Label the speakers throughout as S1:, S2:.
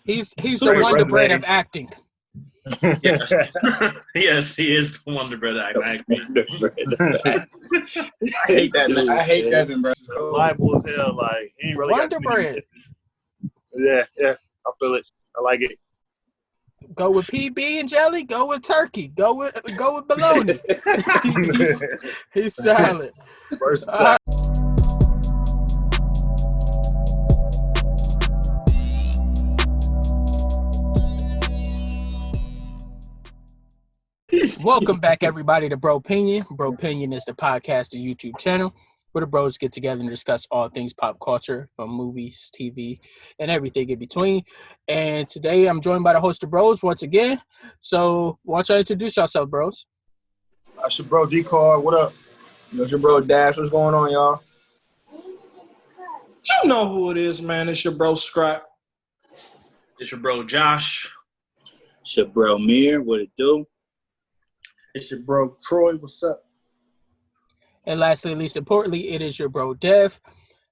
S1: He's the Wonder Bread of acting.
S2: Yeah. Yes, he is the Wonder Bread of acting.
S3: I hate that. Man. I hate Devin, bro.
S4: Reliable as hell. Like he ain't really
S1: Wonder
S4: got too many
S1: Bread.
S4: misses. Yeah, I feel it. I like it.
S1: Go with PB and jelly. Go with turkey. Go with bologna. he's solid.
S4: Versatile.
S1: Welcome back, everybody, to Bro Opinion. Bro Opinion is the podcast and YouTube channel where the bros get together and discuss all things pop culture, from movies, TV, and everything in between. And today I'm joined by the host of Bros once again. So why don't y'all introduce yourself, bros?
S4: That's your bro Ddotcar. What up?
S3: It's your bro Dash. What's going on, y'all?
S5: You know who it is, man. It's your bro ScrappE.
S2: It's your bro Josh.
S6: It's your bro Mir. What it do?
S7: It's your bro Troy. What's up?
S1: And lastly, least importantly, it is your bro Dev.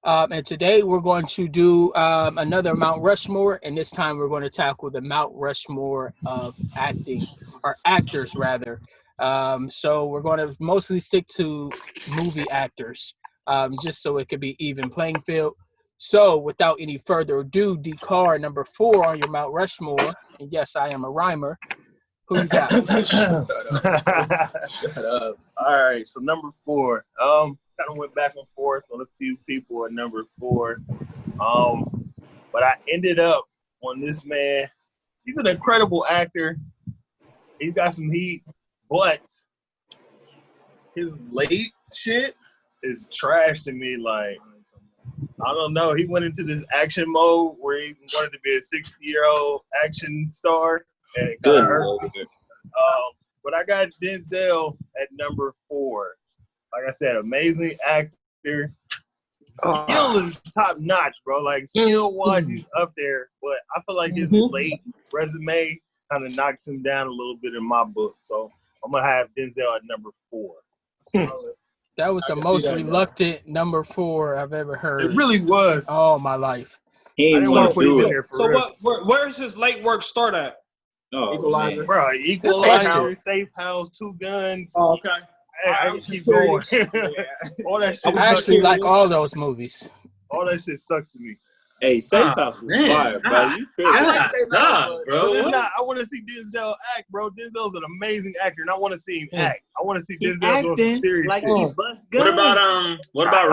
S1: And today we're going to do another Mount Rushmore, and this time we're going to tackle the Mount Rushmore of acting, or actors rather. So we're going to mostly stick to movie actors, just so it could be even playing field. So without any further ado, Ddotcar, number 4 on your Mount Rushmore, and yes, I am a rhymer. Who you got?
S4: Shut up. All right, so number 4. Kind of went back and forth on a few people at number 4. But I ended up on this man. He's an incredible actor. He's got some heat, but his late shit is trash to me. Like, I don't know. He went into this action mode where he wanted to be a 60-year-old action star. And it
S6: Good.
S4: But I got Denzel at number 4. Like I said, amazing actor. Skill is top notch, bro. Like skill wise, he's up there. But I feel like his late resume kind of knocks him down a little bit in my book. So I'm gonna have Denzel at number 4.
S1: That was the most reluctant number 4 I've ever heard.
S4: It really was.
S1: All my life.
S6: He ain't want to put
S4: him
S6: it
S4: in there for real.
S5: Where's his late work start at?
S6: Oh,
S3: Equalizer.
S4: Bro, Equalizer, Safe House, 2 Guns.
S5: Oh, okay.
S4: I just keep going. All that shit.
S1: I actually like all those movies.
S4: All that shit sucks to me.
S6: Hey, Safe House was fire, bro. You feel
S2: I
S6: me?
S2: like Safe House, bro.
S4: But not, I want to see Denzel act, bro. Denzel's an amazing actor, and I want to see him act. I want to see Denzel doing some serious
S6: like
S4: shit.
S6: What
S2: What about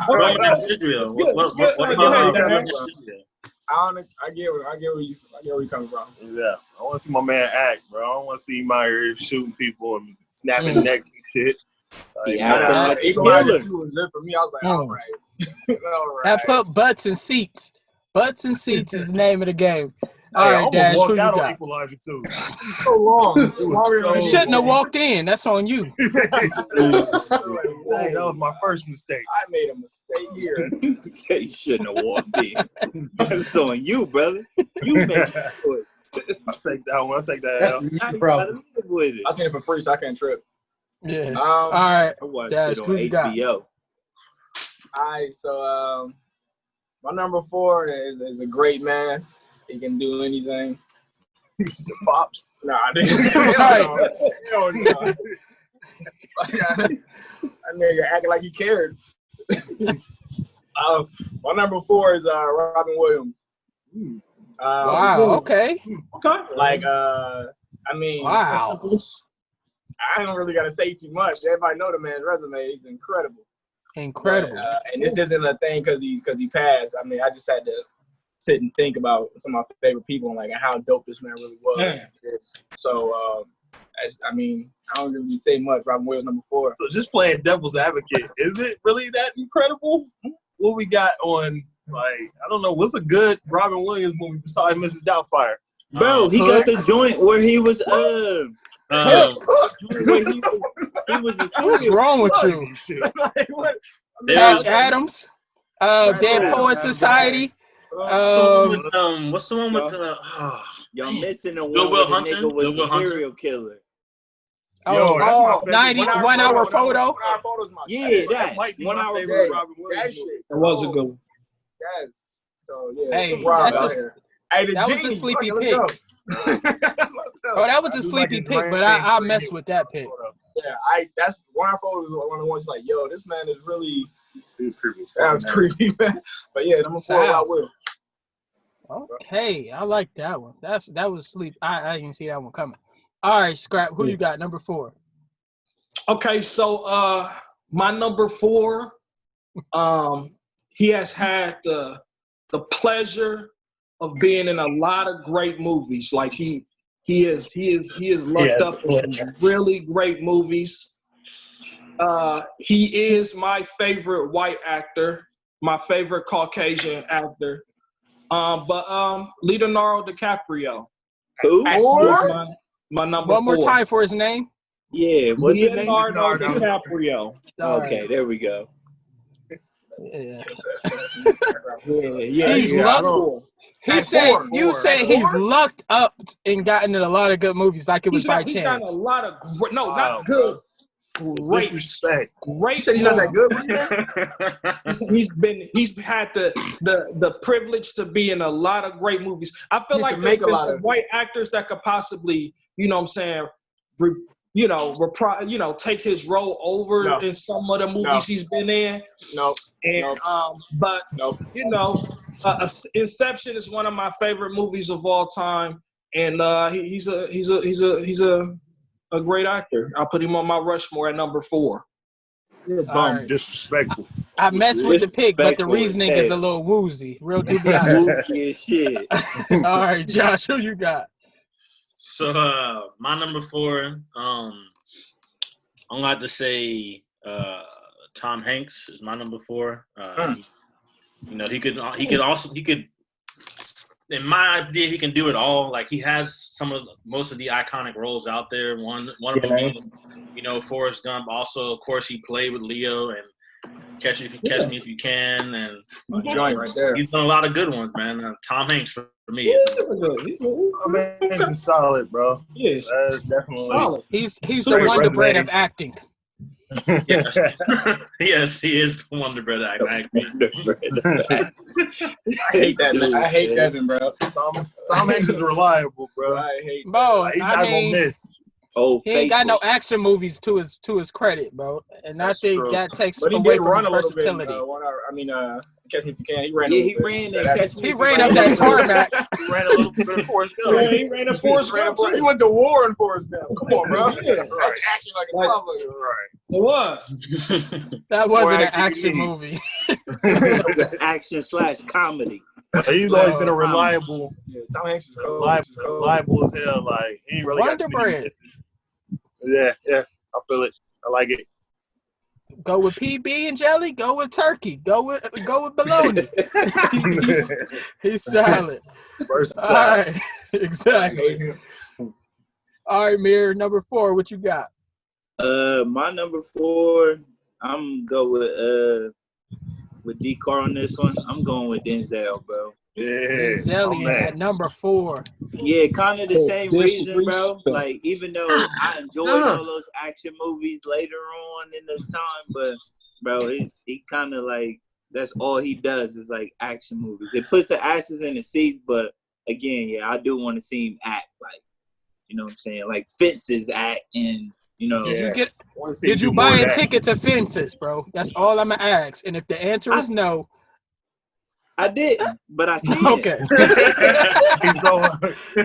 S2: Roman and Israel? What about Roman and Israel?
S3: I get where you're coming from.
S4: Yeah, I want to see my man act, bro. I don't want to see him out here shooting people and snapping necks and shit. Like,
S3: Equalizer 2 was good for me. I was like, all right.
S1: I put butts and seats. Butts and seats is the name of the game. All right, Dash, who you
S4: got?
S1: got?
S4: Equalizer 2.
S3: So long.
S1: You shouldn't have walked in. That's on you.
S4: That was my first mistake.
S3: I made a mistake here.
S6: You shouldn't have walked in. That's on you, brother. You made that choice.
S4: I'll take that one. I'll take that.
S7: That's problem.
S3: I seen it for free, so I can't trip.
S1: Yeah. All right.
S6: I watched
S1: Dash,
S6: it on
S1: who you got?
S6: HBO.
S3: All right, so my number 4 is a great man. He can do anything.
S4: He's a pops.
S3: Nah, I didn't. Hell no. That nigga acting like he cared. My number 4 is Robin Williams.
S1: Wow. Okay.
S3: Like, I mean,
S1: Wow.
S3: I don't really gotta say too much. Everybody know the man's resume. He's incredible.
S1: Incredible.
S3: But, and this isn't a thing because he passed. I mean, I just had to sit and think about some of my favorite people and like how dope this man really was. So, I mean, I don't really say much. Robin Williams, number 4.
S4: So just playing devil's advocate, is it really that incredible? What we got on, like, I don't know, what's a good Robin Williams movie besides Mrs. Doubtfire?
S6: Bro, he got the joint where he was where he was a
S1: What's wrong with you? Patch Adams, Dead Poets Society.
S2: What's the one with
S6: y'all missing the one
S2: Good
S6: where
S2: Will
S6: the
S2: Hunting?
S6: nigga was
S2: Good Will
S6: a
S2: Hunting?
S6: serial killer.
S4: Yo, that's my favorite.
S1: 91 hour photo.
S6: Yeah, that.
S4: might be
S6: 1
S4: my
S6: hour
S4: favorite
S6: photo.
S4: Robin Williams
S3: That shit.
S5: It was a good one.
S3: Yes. So, yeah.
S1: Hey,
S3: Rob
S1: that's
S3: out
S1: just
S3: here. Hey, the
S1: That was a
S3: genie.
S1: sleepy
S3: Fuck it,
S1: pick.
S3: let's go.
S1: Oh, that was a sleepy pick, but I messed with that pick.
S3: Yeah, that's one I thought was one of the ones like, yo, this man is really.
S4: He's creepy.
S3: That was creepy, man. But yeah, number 4, I will.
S1: Okay, I like that one. That was sleep. I didn't see that one coming. All right, Scrap. Who you got? Number 4.
S5: Okay, so my number 4, he has had the pleasure of being in a lot of great movies. Like he is looked up in some really great movies. He is my favorite white actor, my favorite Caucasian actor. But Leonardo DiCaprio.
S6: Who?
S5: My number 4.
S1: One more time for his name.
S6: Yeah, what's his name?
S5: Leonardo DiCaprio.
S6: Okay, there we go.
S1: Yeah.
S5: Yeah.
S1: He's lucked. He said you say he's lucked up and gotten in a lot of good movies, like it was by
S5: He's
S1: chance.
S5: gotten a lot of not good. Great,
S4: disrespect.
S5: Great.
S3: You said he's not that good.
S5: He's had the privilege to be in a lot of great movies. I feel like there's been some white actors that could possibly, you know what I'm saying, take his role over in some of the movies he's been in. But Inception is one of my favorite movies of all time, and he's a great actor. I'll put him on my Rushmore at number 4.
S4: You're bum, disrespectful.
S1: I messed with the pick, but the reasoning is a little woozy. Real dubious.
S6: Woozy as shit.
S1: All right, Josh, who you got?
S2: So my number 4, I'm gonna have to say Tom Hanks is my number 4. He could. In my idea, he can do it all. Like, he has most of the iconic roles out there. One of them being, Forrest Gump. Also, of course, he played with Leo and Catch Me If You Can, and
S3: joint right there.
S2: He's done a lot of good ones, man. Tom Hanks for me.
S4: Tom Hanks is solid, bro.
S5: Yes,
S4: definitely
S5: solid.
S1: He's the Wonder Bread of acting.
S2: Yes, he is the Wonder Bread of acting.
S3: I hate that, man. I hate Devin, bro.
S4: Tom Hanks is reliable, bro.
S3: I hate
S1: bro.
S4: He's not gonna miss.
S1: He ain't got no action movies to his credit, bro. And I think that takes away from his versatility.
S3: Catch Me If You Can. He ran.
S6: He ran and Catch Me.
S1: He ran up that tarmac.
S4: He ran a little bit of Forrest Gump.
S5: He ran a Forrest Gump.
S3: He went to war in Forrest Gump. Come on, bro.
S5: Yeah.
S3: That's action like a motherfucker.
S4: Right.
S5: It was.
S1: That wasn't an action movie.
S6: Action/comedy.
S4: He's always been a reliable.
S3: Yeah, Tom Hanks is
S4: reliable as hell. Like, he ain't really got too many misses. Yeah, I feel it. I like it.
S1: Go with PB and jelly. Go with turkey. Go with bologna. he's solid.
S4: Versatile.
S1: All right, exactly. All right, Mir, number 4. What you got?
S6: My number 4. I'm go with Ddotcar on this one. I'm going with Denzel, bro.
S4: Yeah,
S1: Denzel at number 4.
S6: Yeah, kind of the same reason, bro. Like, even though I enjoyed all those action movies later on in the time, but bro, he kind of like, that's all he does is like action movies. It puts the asses in the seats, but again, I do want to see him act like, you know what I'm saying, like Fences act, and
S1: Did you buy a ticket to Fences, bro? That's all I'm gonna ask. And if the answer is no,
S6: I didn't, but I see
S1: okay.
S4: So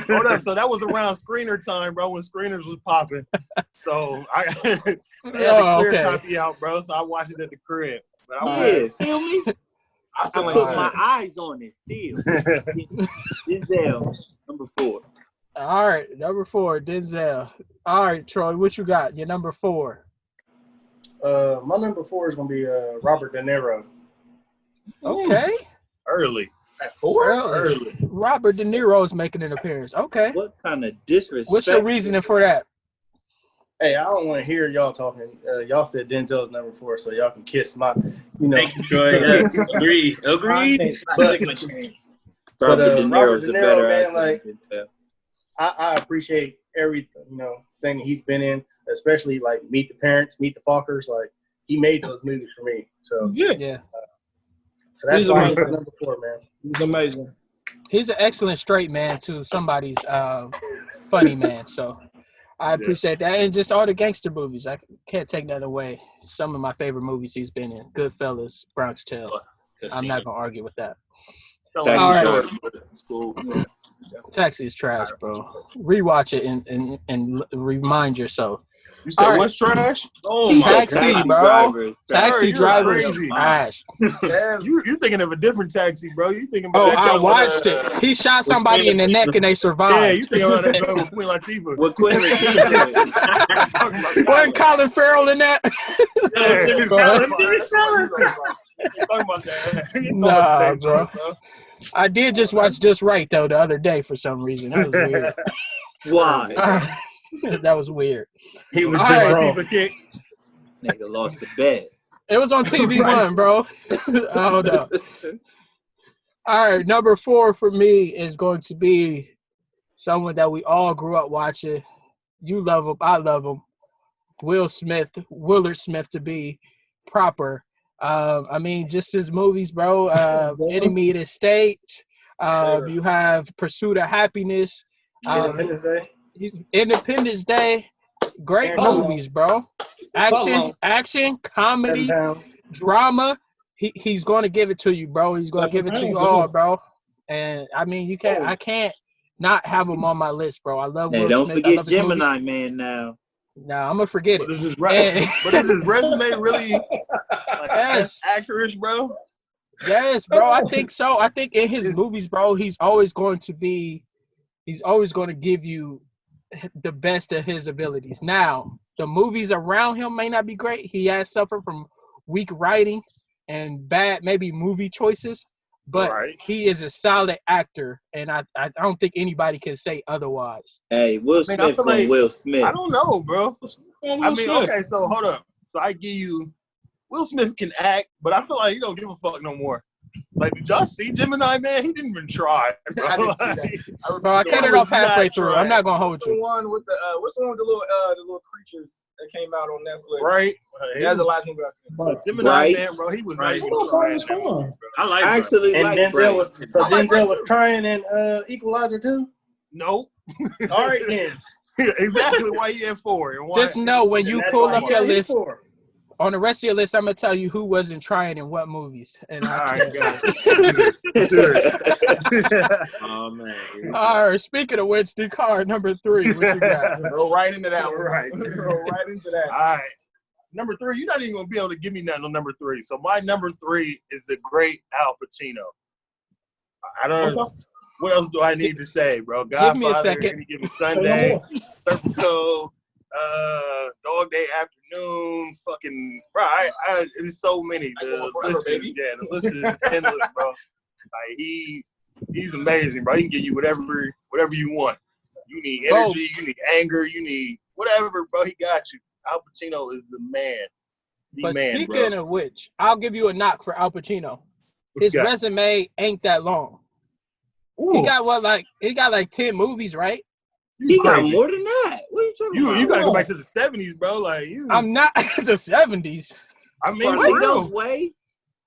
S4: hold up. So that was around screener time, bro, when screeners was popping. So I had the clear copy out, bro. So I watched it at the crib. But
S6: feel me? I put my eyes on it. Still, Denzel, number 4.
S1: All right, number 4, Denzel. All right, Troy, what you got? Your number 4.
S7: My number 4 is gonna be Robert De Niro.
S1: Okay.
S4: Early.
S3: At 4?
S1: Early. Robert De Niro is making an appearance. Okay.
S6: What kind of disrespect?
S1: What's your reasoning for that?
S7: Hey, I don't want to hear y'all talking. Y'all said Denzel's number 4, so y'all can kiss my,
S2: Thank you, Troy. Agreed.
S7: But Robert De Niro's a better man. Like, I appreciate every thing that he's been in, especially like Meet the Parents, Meet the Fockers. Like, he made those movies for me. So
S1: yeah.
S7: So that's why he's number 4, man.
S5: He's amazing.
S1: He's an excellent straight man to somebody's funny man. So I appreciate that. And just all the gangster movies. I can't take that away. Some of my favorite movies he's been in. Goodfellas, Bronx Tale. I'm not going to argue with that.
S4: Taxi
S1: All right.
S4: short, but it's cool. Yeah.
S1: Taxi is trash, bro. Rewatch it and remind yourself.
S4: You said
S1: All
S4: what's trash?
S2: Oh my
S1: Taxi,
S2: God.
S1: bro. Taxi
S4: You're
S1: driver is
S4: crazy.
S1: trash.
S4: Damn, you're thinking of a different Taxi, bro. You thinking about
S1: Oh,
S4: that
S1: I
S4: joint
S1: watched
S4: with,
S1: it. He shot somebody in the neck and they
S4: Yeah,
S1: survived.
S4: you thinking about that joint with Queen Latifah.
S6: What Queen Latifah?
S4: Talking about
S1: Wasn't Colin Farrell in that?
S4: Yeah,
S2: Jimmy
S4: talking
S2: Fallon.
S4: about that. You talking
S1: Nah,
S4: about the same
S1: bro.
S4: joint, bro.
S1: I did just watch Just Right, though, the other day for some reason. That was weird.
S6: Why?
S1: That was weird.
S4: He was
S1: All
S4: Queen
S1: right.
S4: Latifah kick.
S6: Nigga lost the bet.
S1: It was on TV One, bro. Hold up. All right, number 4 for me is going to be someone that we all grew up watching. You love him, I love him. Willard Smith to be proper. I mean, just his movies, bro. Enemy of the State. You have Pursuit of Happiness. Independence Day. Great movies, bro. Action, comedy, drama. He's going to give it to you, bro. He's going to give it to you all, bro. And I mean, I can't not have him on my list, bro. I love Will
S6: don't
S1: Smith.
S6: forget Gemini Man now.
S1: Nah, I'm gonna forget it.
S4: But is his resume really like
S1: Yes.
S4: accurate, bro?
S1: Yes, bro. I think so. I think in his movies, bro, he's always going to give you the best of his abilities. Now, the movies around him may not be great. He has suffered from weak writing and bad maybe movie choices, but he is a solid actor, and I don't think anybody can say otherwise.
S6: Hey, Will Smith
S4: like,
S6: Will Smith.
S4: I don't know, bro. I mean,
S5: Smith.
S4: okay, so hold up. So I give you Will Smith can act, but I feel like he don't give a fuck no more. Like, did y'all see Gemini Man? He didn't even try, bro.
S3: I didn't see that.
S1: Bro, I cut it off halfway through. I'm not gonna hold
S3: The
S1: you.
S3: one with what's the one with the little creatures that came out on Netflix?
S4: Right?
S3: That's the last movie I seen.
S4: Gemini Man, bro, he was not even trying.
S2: I like
S6: I actually
S7: And
S6: like
S7: Denzel was trying in Equalizer too.
S4: Nope.
S7: All right then.
S4: Exactly why he had 4. And why,
S1: Just know when you pull up your list,
S7: For.
S1: on the rest of your list, I'm gonna tell you who wasn't trying in what movies. And
S4: all right, guys.
S2: Oh man.
S1: all right. Speaking of which, Ddotcar, number 3. What you got?
S3: Go right into that one.
S4: Right.
S3: Go right into that.
S4: All right. Number 3, you're not even gonna be able to give me nothing on number 3. So my number 3 is the great Al Pacino. I don't know. What else do I need to say, bro?
S1: Give me a
S4: Godfather,
S1: second.
S4: Any Given Sunday, Circle Code, Dog Day Afternoon, fucking, bro. There's so many. The list is endless, bro. Like he's amazing, bro. He can give you whatever you want. You need energy, you need anger, you need whatever, bro. He got you. Al Pacino is the man.
S1: Speaking of which, I'll give you a knock for Al Pacino. His resume ain't that long.
S4: Ooh.
S1: He got like 10 movies, right?
S6: He got more than that. What are you talking about?
S4: You gotta go back to the 70s, bro. Like
S1: I'm not the 70s.
S4: I mean, for
S6: Carlito's
S4: real.
S6: Way.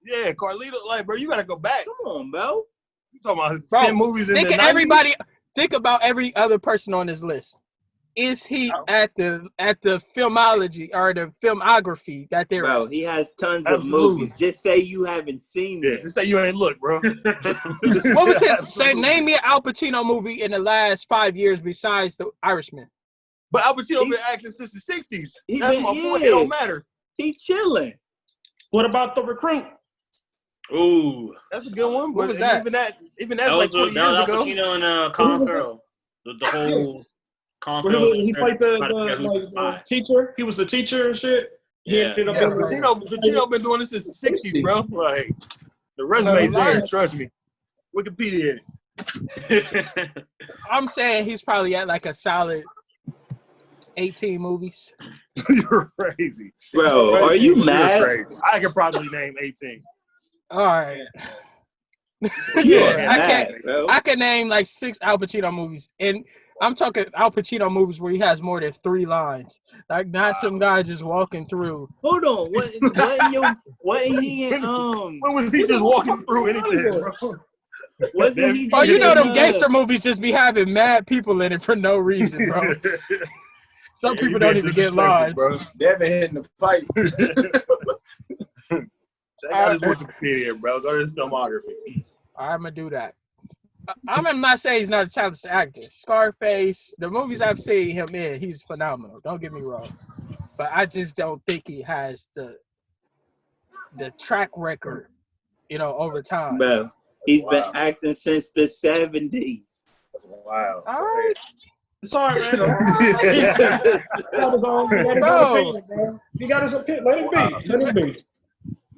S4: Yeah, Carlito, like, bro, you gotta go back.
S6: Come on, bro.
S4: You talking about
S1: Bro,
S4: 10 movies in the 90s?
S1: Think about every other person on this list. Is he at the filmology or the filmography that they're
S6: Bro,
S1: at?
S6: he has tons
S4: Absolutely.
S6: of movies. Just say you haven't seen
S4: Yeah,
S6: it.
S4: just say you ain't look, bro.
S1: What was his? Say, name me an Al Pacino movie in the last 5 years besides The Irishman.
S4: But Al Pacino been acting since the 60s.
S6: He
S4: That's
S6: been-
S4: my point.
S6: yeah.
S4: It don't matter.
S6: He chilling.
S5: What about The Recruit?
S2: Ooh.
S4: That's a good one.
S1: What
S4: But
S1: was that?
S4: even that's like 20 years
S2: Al
S4: ago.
S2: Pacino and Colin Farrell. The whole Colin
S5: Where
S2: Farrell.
S5: he played the
S2: spy.
S5: teacher. He was a teacher and shit.
S2: Yeah.
S5: He ended
S4: Yeah,
S5: up being
S4: Pacino been doing this since the 60s, bro. Like, the resume's there. Trust me. Wikipedia it.
S1: I'm saying he's probably at like a solid 18 movies.
S4: You're crazy.
S6: Bro, are you
S4: You're
S6: mad?
S4: crazy. I could probably name 18.
S1: All right.
S6: You
S1: Yeah,
S6: are
S1: I
S6: mad,
S1: can't.
S6: bro.
S1: I can name like 6 Al Pacino movies, and I'm talking Al Pacino movies where he has more than 3 lines. Like not some guy just walking through.
S6: Hold on. What he in
S4: When was he just walking through anything, bro?
S6: Wasn't he?
S1: Oh, you know them
S6: just
S1: gangster movies just be having mad people in it for no reason, bro. Some
S4: Yeah,
S1: people
S4: you
S1: don't
S4: being
S1: even get
S4: disrespectful,
S1: lines.
S4: bro.
S3: Devin hitting the pipe.
S4: Check out his Wikipedia, bro. Go to his filmography.
S1: I'm gonna do that. I'm not saying he's not a talented actor. Scarface, the movies I've seen him in, he's phenomenal. Don't get me wrong, but I just don't think he has the track record, over time.
S6: bro. He's been acting since the 70s.
S4: Wow.
S1: All right,
S5: It's all right, man. He got his own opinion, bro. He got his opinion. Let him be. Let him be.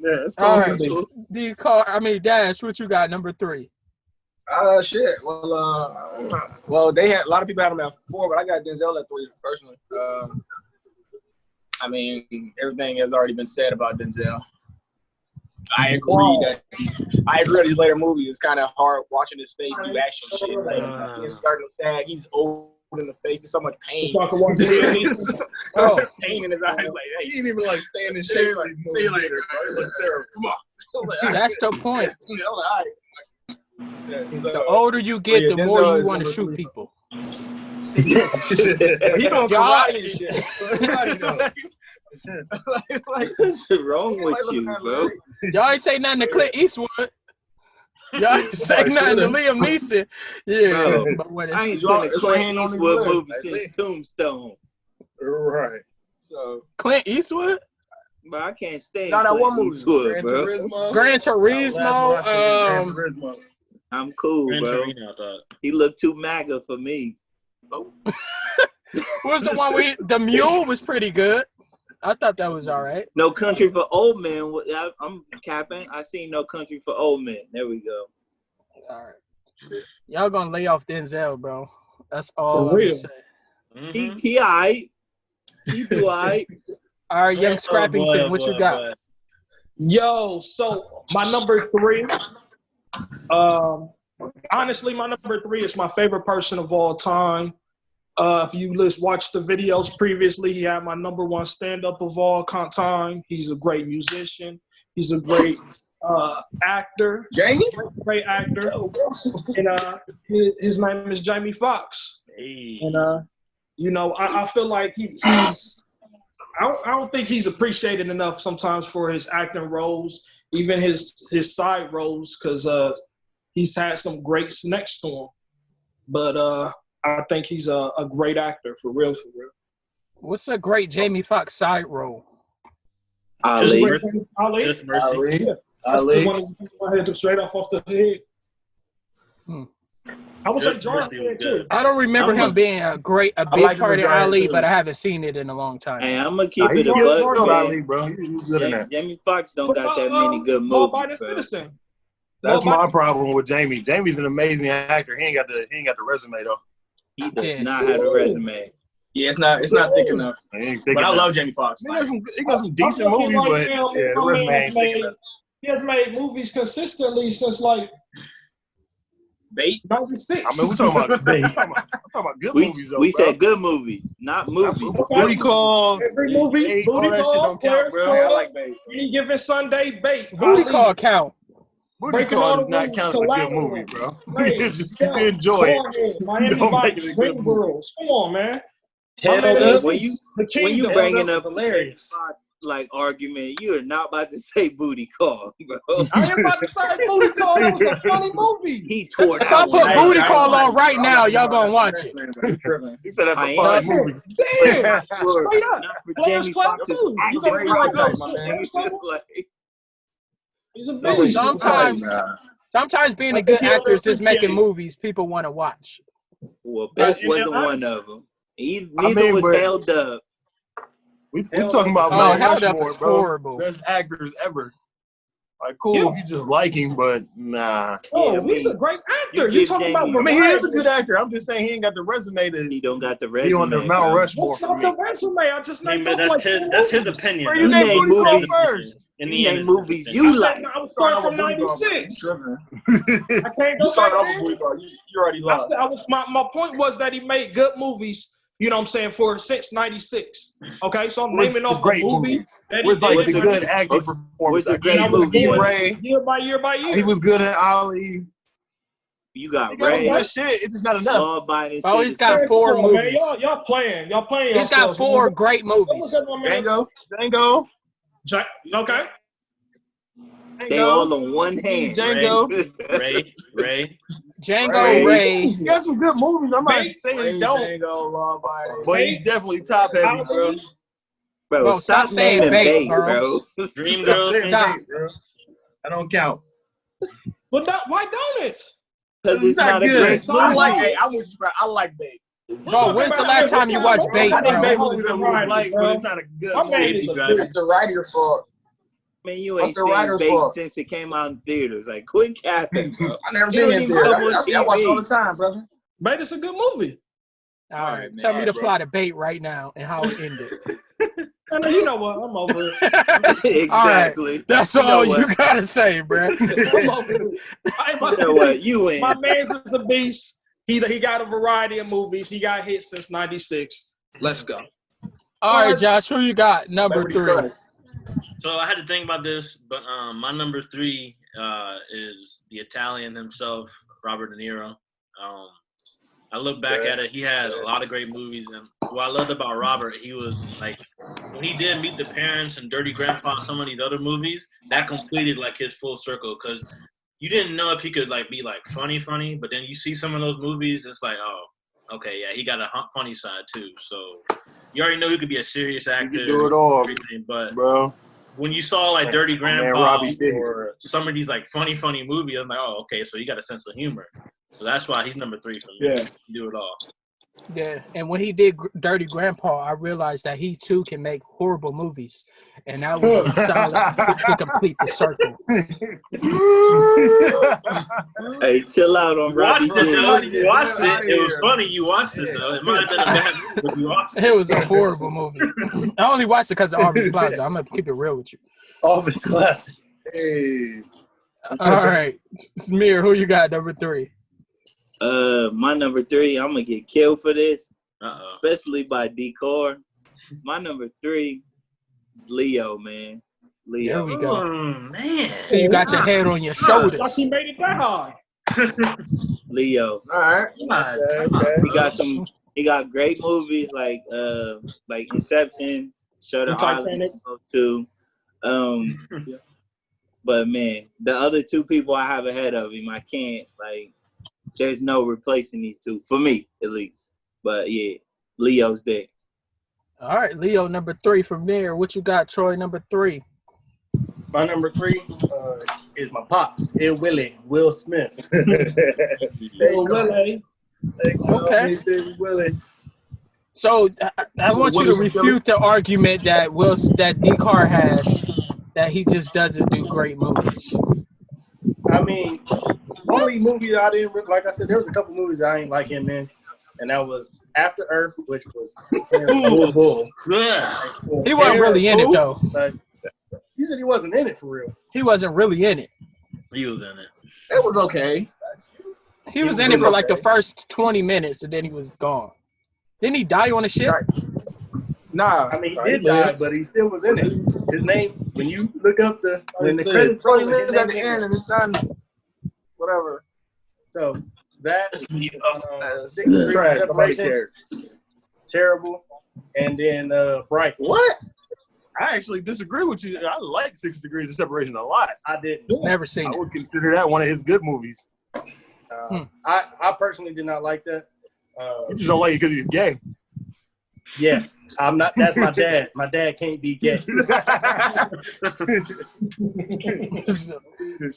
S4: Yeah, it's cool.
S1: all right. Dash, what you got? Number 3.
S3: Shit. Well, they had a lot of people had him at 4, but I got Denzel at 3 personally. I mean, everything has already been said about Denzel. I agree that his later movies is kind of hard watching his face do action shit. Like he's starting to sag. He's old in the face. There's so much pain. So much pain in his eyes. Like, hey,
S4: He didn't even like stand in shape for these movies.
S3: like,
S4: It looked terrible.
S3: come on.
S1: That's the point.
S3: Yeah,
S1: The older you get, the more you want to shoot people.
S3: he doing karate and shit.
S6: What's wrong with you, bro?
S1: Y'all ain't say nothing to Clint Eastwood. Y'all ain't say nothing to Liam Neeson. Yeah,
S6: Bro,
S1: but when
S6: I ain't
S3: It's all-
S6: seen a
S3: it's
S6: Clint
S3: hand on his
S6: Eastwood
S3: leg.
S6: movie since Tombstone.
S4: Right.
S3: So
S1: Clint Eastwood,
S6: Bro, I can't stand
S3: not that
S6: Clint
S3: one movie.
S6: Eastwood,
S4: Gran
S6: bro.
S4: Turismo.
S1: Gran Turismo.
S4: Last one I seen was Gran Turismo.
S6: I'm cool,
S2: Gran
S6: bro.
S2: Torino, I thought.
S6: He looked too MAGA for me.
S1: What was the one where the Mule was pretty good? I thought that was all right.
S6: No Country for Old Men. I'm capping. I seen No Country for Old Men. There we go.
S1: All right. Y'all gonna lay off Denzel, bro. That's all
S5: For
S1: I'm
S5: real.
S1: saying.
S6: He alright. He do alright.
S1: All right, young Scrappington, what you got?
S2: boy.
S5: Yo, so my number 3. Honestly, my number 3 is my favorite person of all time. If you watch the videos previously, he had my number 1 stand-up of all time. He's a great musician. He's a great actor.
S3: Jamie?
S5: Great actor. And his name is Jamie Foxx.
S2: Hey.
S5: And, I feel like he's I don't think he's appreciated enough sometimes for his acting roles, even his side roles, because he's had some greats next to him. But I think he's a great actor, for real, for real.
S1: What's a great Jamie Foxx side role?
S6: Ali.
S2: Just Mercy.
S5: Yeah. That's the one I had straight off the head. I would say
S2: Just
S5: John
S2: Mercy was
S5: too.
S2: good.
S1: I don't remember him being a big
S3: like him
S1: part
S3: as
S1: of
S3: Ryan,
S1: Ali,
S3: too.
S1: but I haven't seen it in a long time.
S6: Hey, I'm gonna keep
S4: He
S6: it a
S4: killed
S6: buck,
S4: Ali,
S6: man.
S4: bro. He was good in that.
S6: Jamie Foxx don't got that many good
S5: Law-abiding
S6: movies, bro.
S5: citizen.
S4: That's my problem with Jamie. Jamie's an amazing actor. He ain't got the resume though.
S6: He does
S1: Yeah.
S6: not have a resume.
S3: Yeah, it's not thick enough.
S4: He ain't thick
S3: But I
S4: enough.
S3: love Jamie Foxx.
S4: He got some decent movies, but yeah, the resume ain't thick enough.
S5: He has made movies consistently since like
S3: Bait?
S5: 96.
S4: I mean, we're talking about good movies, though,
S6: We
S4: bro.
S6: said good movies, not movies.
S4: Booty Call,
S5: Every movie,
S4: Bait,
S5: Booty
S4: all that shit
S5: Call,
S4: don't count,
S5: Players
S4: bro.
S5: Club,
S3: I like Bait.
S5: Any Given Sunday, Bait.
S1: Booty
S5: Ali,
S1: Call count.
S4: Booty
S5: Breaking
S4: Call
S5: all
S4: does
S5: the
S4: not
S5: rules,
S4: count as a good
S5: Collateral,
S4: movie, bro.
S5: Ray,
S4: Just if you enjoy it.
S5: Bonehead, Miami
S4: Don't
S5: Vice,
S4: make it a good
S5: Dream
S4: movie.
S5: Girls. Come on, man.
S3: Held
S5: My man is
S3: Up.
S5: the
S6: When
S5: beast,
S6: you-
S5: the
S6: When you
S5: kingdom.
S6: bringing
S3: Held
S6: up
S3: Up was hilarious.
S6: like argument, you are not about to say Booty Call, bro.
S5: I ain't about to say Booty Call. That was a funny movie.
S6: He tore
S1: If I
S6: that
S1: put
S6: one
S1: Booty
S6: out.
S1: Call on right now, y'all gonna watch it.
S4: He said that's
S6: I
S4: a
S6: ain't
S4: fun
S6: sure.
S4: movie.
S5: Damn, straight up.
S6: Not for
S5: Players
S6: Jamie
S5: Club
S6: Foxx's
S5: too. You gonna be like,
S3: Great
S5: oh,
S3: my
S5: shit,
S3: man.
S5: Players Club?
S6: like,
S5: He's a
S3: No,
S5: beast.
S1: Sometimes being a
S5: I think
S1: good
S5: he
S1: actor is just making
S5: underappreciated.
S1: movies people want to watch.
S6: well, Best
S5: And
S6: wasn't
S5: honest-
S6: one of them. Neither
S4: I mean,
S6: was
S4: but-
S6: Held Up.
S4: We talking about
S1: Oh,
S4: Mount
S1: Held Up
S4: Rushmore,
S1: is
S4: bro.
S1: horrible.
S4: Best actors ever. Like, cool
S5: Yeah.
S4: if you just like him, but nah.
S5: Oh,
S6: Yeah, I
S5: he's
S6: mean,
S5: a great actor.
S6: you
S5: You
S6: give
S5: talking
S6: Jamie-
S5: about
S4: I mean, he is a good actor. I'm just saying he ain't got the resume to
S6: He don't got the
S4: be
S6: resume.
S4: on the Mount
S6: bro.
S4: Rushmore
S5: What's
S4: for
S5: not
S4: me.
S5: the resume? I just
S2: I mean,
S5: named
S2: but
S5: off like
S2: that's
S5: 2
S2: his
S5: movies.
S2: opinion.
S4: Bro,
S2: though.
S4: you
S6: He
S4: named
S6: made
S4: Booty Call
S6: movies.
S4: first.
S2: In
S6: He
S2: the end,
S6: named
S2: it's his
S6: movies
S2: opinion.
S6: you
S5: I
S6: like.
S5: said I was starting from
S3: Booty Call, bro.
S5: 96.
S3: You tripping.
S5: I can't
S3: You
S5: go
S3: started
S5: back
S3: off with
S5: then.
S3: Booty Call. You already
S5: I
S3: lost.
S5: said my point was that he made good movies. You know what I'm saying, for since '96. Okay, so I'm
S4: Where's
S5: naming
S4: the
S5: off a
S4: great
S5: movie
S4: movies?
S5: that he
S4: Where's like
S5: did.
S4: the good acting performance?
S6: Where's the
S4: Like,
S6: great
S5: I was
S6: movie?
S5: going
S4: Ray.
S5: year by year by year.
S4: He was good at Ali.
S6: You got
S4: He got some
S6: Ray.
S4: good shit. It's just not enough.
S6: All by
S1: Oh, he's got 4
S5: Come on, man.
S1: movies.
S5: Y'all playing. Y'all playing
S1: He's got
S5: yourselves.
S1: 4 great movies.
S4: Django.
S5: Okay.
S6: They all on one hand.
S4: Django.
S2: Ray.
S1: Django, Ray.
S4: He got some good movies. I'm not saying he don't,
S3: Django, Law-Abiding.
S4: but he's definitely top heavy, bro.
S6: Bro, stop
S1: saying
S6: naming
S1: bait,
S6: bait,
S1: bro.
S6: bro.
S2: Dreamgirls.
S1: Stop.
S4: Bro. I don't count.
S5: But why don't it?
S6: Because it's not a
S4: good.
S6: great
S5: I
S6: movie.
S3: like, hey, I'm with you, bro. I like Babe.
S1: Bro, when's the last time you watched Bait,
S4: I think
S1: bro?
S4: Babe was a good movie, like, but it's not a good
S5: My man
S4: movie.
S5: is a
S3: It's the writer's fault.
S6: Man, you
S3: What's
S6: ain't
S3: the
S6: seen
S3: writer's
S6: bait
S3: fault?
S6: since it came out in theaters. Like, quit capping, bro.
S3: I never
S6: You
S3: seen
S6: don't
S3: it in
S6: even
S3: theater.
S6: come on
S3: I watch it all the
S6: TV.
S3: time, brother.
S5: But it's a good movie.
S1: All
S3: All
S1: right,
S3: right,
S1: tell
S3: man,
S1: me the
S3: bro.
S1: plot of Bait right now and how it ended.
S5: I know, you know what? I'm over it.
S6: Exactly.
S1: That's
S6: You know
S1: all
S6: what?
S1: you gotta say, bro.
S5: I'm over it.
S6: You know what? You win.
S5: My man's is a beast. He got a variety of movies. He got hit since '96. Let's go.
S1: All right, Josh, who you got? Number 3.
S2: So I had to think about this, but my number 3 is the Italian himself, Robert De Niro. I look back at it, he had a lot of great movies, and what I loved about Robert, he was like, when he did Meet the Parents and Dirty Grandpa and some of these other movies, that completed like his full circle, because you didn't know if he could like be like funny, but then you see some of those movies, it's like, oh, okay, yeah, he got a funny side too. So you already know he could be a serious actor.
S4: You can do it all,
S2: but
S4: bro.
S2: when you saw like Dirty Grandpa
S4: Robbie did it.
S2: or some of these like funny movies, I'm like, oh, okay, so you got a sense of humor. So that's why he's number 3 for me.
S3: Yeah.
S2: He can do it all.
S1: Yeah, and when he did Dirty Grandpa, I realized that he too can make horrible movies, and that was solid to complete the circle.
S6: Hey, chill out on Robbie.
S2: You watched it. It was funny. You watched it though. It might have been a bad movie, but you watched it.
S1: It was a horrible movie. I only watched it because of Aubrey Plaza. I'm gonna keep it real with you.
S7: Office classic.
S4: Hey.
S1: All right, Smear, who you got? Number 3.
S6: My number 3, I'm gonna get killed for this,
S2: Uh-oh.
S6: especially by Ddotcar. My number 3 is Leo, man.
S1: There
S6: Leo.
S1: we go.
S2: Man.
S1: So you got your head on your shoulders.
S5: Like he made it that high.
S6: Leo.
S3: All right.
S6: Okay. He got great movies like Inception, Shutter
S5: Titanic.
S6: Island, 2. But man, the other 2 people I have ahead of him, I can't like. There's no replacing these 2 for me, at least. But yeah, Leo's there.
S1: All right, Leo, number 3 from there. What you got, Troy? Number 3.
S7: My number 3 is my pops, Will Smith.
S1: Okay. So I want you to refute the argument that Ddotcar has that he just doesn't do great movies.
S7: I mean, only movie that I didn't like. I said there was a couple movies I ain't like him in, and that was After Earth, which was bull.
S1: He wasn't really in it though.
S7: Like, you said he wasn't in it for real.
S1: He wasn't really in it.
S2: He was in it.
S3: It was okay.
S1: He was in it for like the first 20 minutes, and then he was gone. Didn't he die on a ship?
S3: Nah.
S7: I mean, he did die, but he still was in it. His name, when you look up when the credits roll,
S3: He lived at the end, and his son, whatever.
S7: So that 6 degrees
S4: Trash.
S7: of
S4: Nobody
S7: separation,
S4: cares.
S7: terrible, and then Bright.
S4: What? I actually disagree with you. I like 6 Degrees of Separation a lot.
S7: I didn't.
S1: Never seen
S4: I
S1: it.
S4: would consider that one of his good movies.
S7: I personally did not like that.
S4: You just don't like it because he's gay.
S7: Yes, I'm not. That's my dad. My dad can't be gay.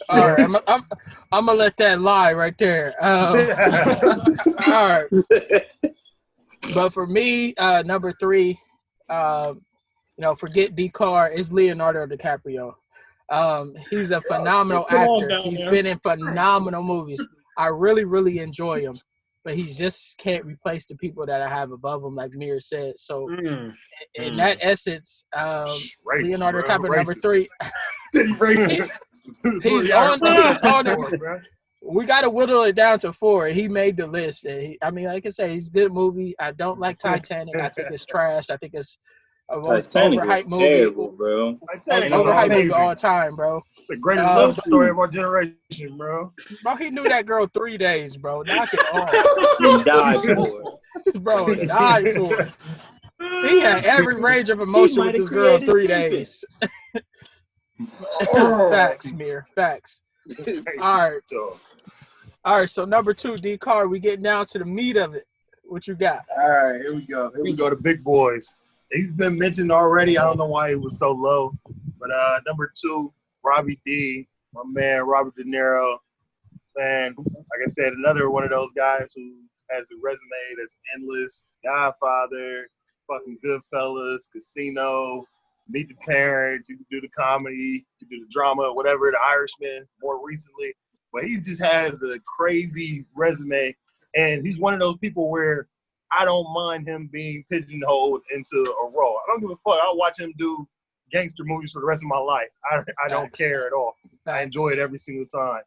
S1: All right, I'm gonna let that lie right there. All right, but for me, number 3, forget Ddotcar, it's Leonardo DiCaprio. He's a phenomenal actor. He's been in phenomenal movies. I really, really enjoy him, but he just can't replace the people that I have above him, like Mir said. So, in that essence, Leonardo DiCaprio, number 3. He's on there. We got to whittle it down to 4. He made the list. And like I say, he's a good movie. I don't like Titanic. I think it's trash. I think it's A most
S6: Titanic
S1: overhyped
S6: was
S1: movie.
S6: terrible, bro.
S3: Titanic was
S1: Overhyped movie
S3: amazing.
S1: all time, bro.
S3: It's the greatest love story of our generation, bro.
S1: Bro, he knew that girl 3 days, bro. Knock it off.
S6: He died for it.
S1: Bro, died for it. He had every range of emotion with this girl 3 days. Facts, Mir. Facts. All right, so number 2, Ddotcar, we getting down to the meat of it. What you got?
S3: All right, here we go. Here we go, the big boys. He's been mentioned already. I don't know why he was so low. But number 2, Robbie D, my man, Robert De Niro. And like I said, another one of those guys who has a resume that's endless. Godfather, fucking Goodfellas, Casino, Meet the Parents. You can do the comedy, you can do the drama, whatever, The Irishman more recently. But he just has a crazy resume. And he's one of those people where I don't mind him being pigeonholed into a role. I don't give a fuck. I'll watch him do gangster movies for the rest of my life. I don't care at all. I enjoy it every single time.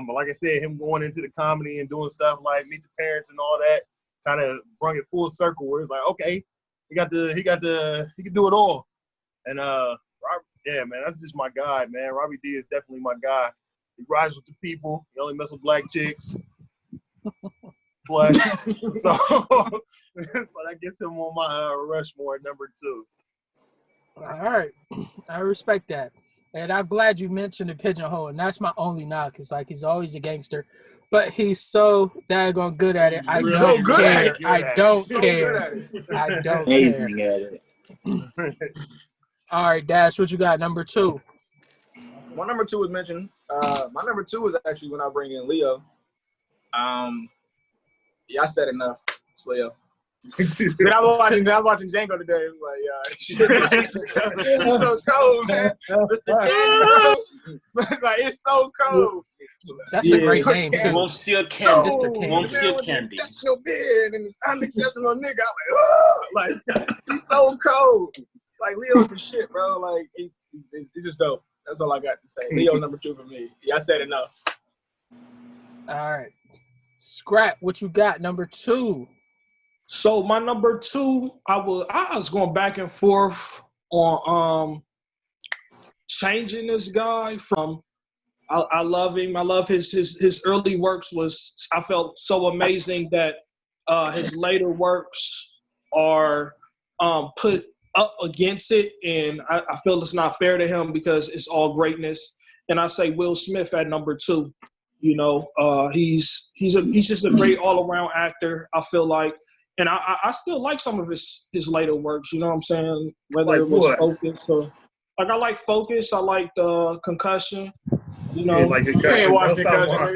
S3: But like I said, him going into the comedy and doing stuff like Meet the Parents and all that kind of brought it full circle where it's like, okay, he can do it all. And yeah, man, that's just my guy, man. Robbie D is definitely my guy. He rides with the people. He only mess with black chicks. Plus, so that gets him on my Rushmore number 2.
S1: All right. I respect that. And I'm glad you mentioned the pigeonhole. And that's my only knock. It's like he's always a gangster. But he's so daggone good at it. I don't care. I don't care. I don't
S6: Amazing
S1: care.
S6: at it.
S3: All
S1: right, Dash, what you got? Number 2.
S3: My number 2 was mentioned. My number 2 was actually when I bring in Leo. Yeah, I said enough. It's Leo. I was watching Django today. It was like, it's so cold, man. Mr. Candy, like, it's so cold.
S1: That's a great name, too.
S2: Monsieur Candy.
S1: Mr. Candy.
S2: Monsieur Candy.
S3: Exceptional beard and this unacceptable nigga. I'm like, oh, like, he's so cold. Like, Leo's the shit, bro. Like, he's just dope. That's all I got to say. Leo number 2 for me. Yeah, I said enough.
S1: All right. ScrappE, what you got? Number 2.
S5: So my number 2, I was going back and forth on changing this guy from. I love him. I love his early works. I felt so amazing that his later works are put up against it, and I feel it's not fair to him because it's all greatness. And I say Will Smith at number 2. You know, he's just a great all around actor. I feel like. And I still like some of his later works, you know what I'm saying? Whether it was Focus or like I like Focus, I like the Concussion. You know,
S3: like Concussion. Watch Concussion.
S6: I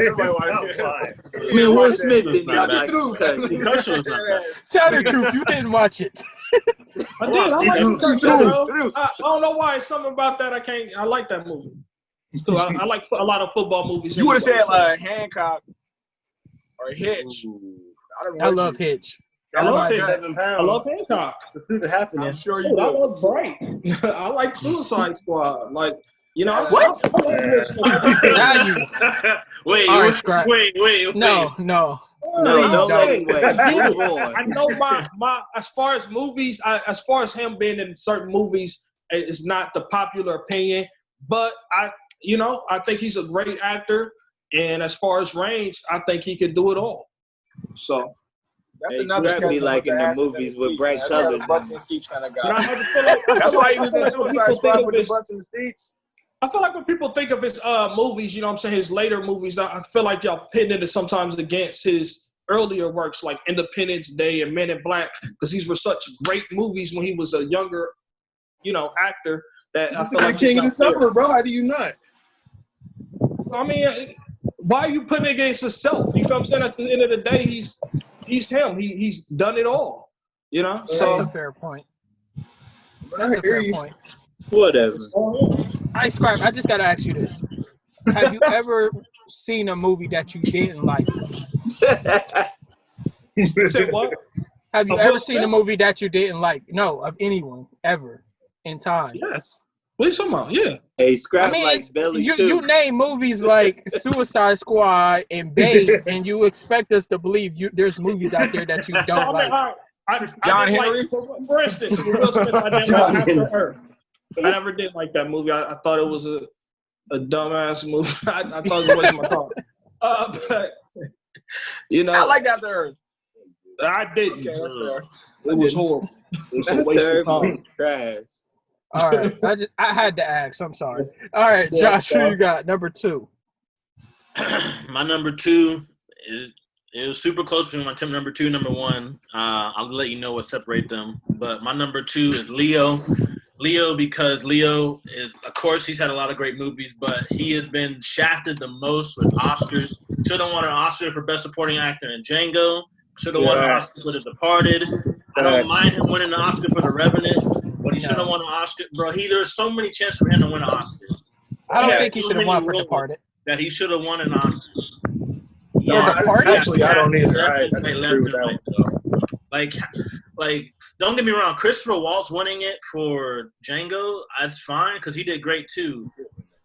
S6: mean, Will Smith did not like Concussion.
S1: Tell the truth, you didn't watch it.
S5: I did. I like Concussion, bro. I don't know why. It's something about that I like that movie. So I like a lot of football movies.
S3: You would have said Hancock or Hitch.
S1: I love Hitch.
S5: I love Hancock.
S7: The truth is happening.
S3: I'm sure you
S5: I love Bright. I like Suicide Squad. Like, you know,
S1: what?
S2: Wait.
S1: No.
S6: No, don't let him wait.
S5: I know my as far as movies, as far as him being in certain movies, it's not the popular opinion. But I think he's a great actor, and as far as range, I think he could do it all. So.
S3: That's another
S6: be like in the movies with Bryce Sutherland.
S3: Butts and seats kind of guy. That's why he was in Suicide Squad with the butts and seats.
S5: I feel like when people think of his movies, you know what I'm saying, his later movies, I feel like y'all pitting it sometimes against his earlier works like Independence Day and Men in Black, because these were such great movies when he was a younger, actor. That I feel like
S3: King of the Summer, bro. How do you not?
S5: I mean, why are you putting it against himself? You feel what I'm saying? At the end of the day, he's him. He's done it all. You know? So
S1: that's a fair point. That's a fair point.
S6: Whatever.
S1: Hey, ScrappE, I just gotta ask you this. Have you ever seen a movie that you didn't like?
S5: Say what?
S1: Have you ever seen a movie that you didn't like? No, of anyone, ever, in time.
S5: Yes. What are you talking about? Yeah.
S6: Hey, ScrappE likes Belly too.
S1: You name movies like Suicide Squad and Babe, and you expect us to believe there's movies out there that you don't like.
S3: John Henry?
S5: For instance, Will Smith, I never
S7: John
S5: After
S7: Henry.
S5: Earth. I never did like that movie. I thought it was a dumbass movie. I thought it was a waste of my time. But you know,
S3: I like After Earth.
S5: I didn't.
S3: Okay, that's fair.
S5: It was horrible. It was a waste of time.
S6: Trash.
S1: All right, I had to ask. I'm sorry. All right, Josh, who you got? Number 2.
S2: My number 2 is. It was super close between my number 2 and number 1. I'll let you know what separates them. But my number 2 is Leo. Leo, because Leo is, of course, he's had a lot of great movies, but he has been shafted the most with Oscars. Should have won an Oscar for Best Supporting Actor in Django. Should have won an Oscar for The Departed. I don't mind him winning the Oscar for The Revenant, but he should have won an Oscar. Bro, there's so many chances for him to win an Oscar.
S1: I don't think he should have won for Departed.
S2: That he should have won an Oscar.
S3: Actually, I don't either. I disagree with that one.
S2: Like, don't get me wrong. Christopher Waltz winning it for Django, that's fine because he did great too.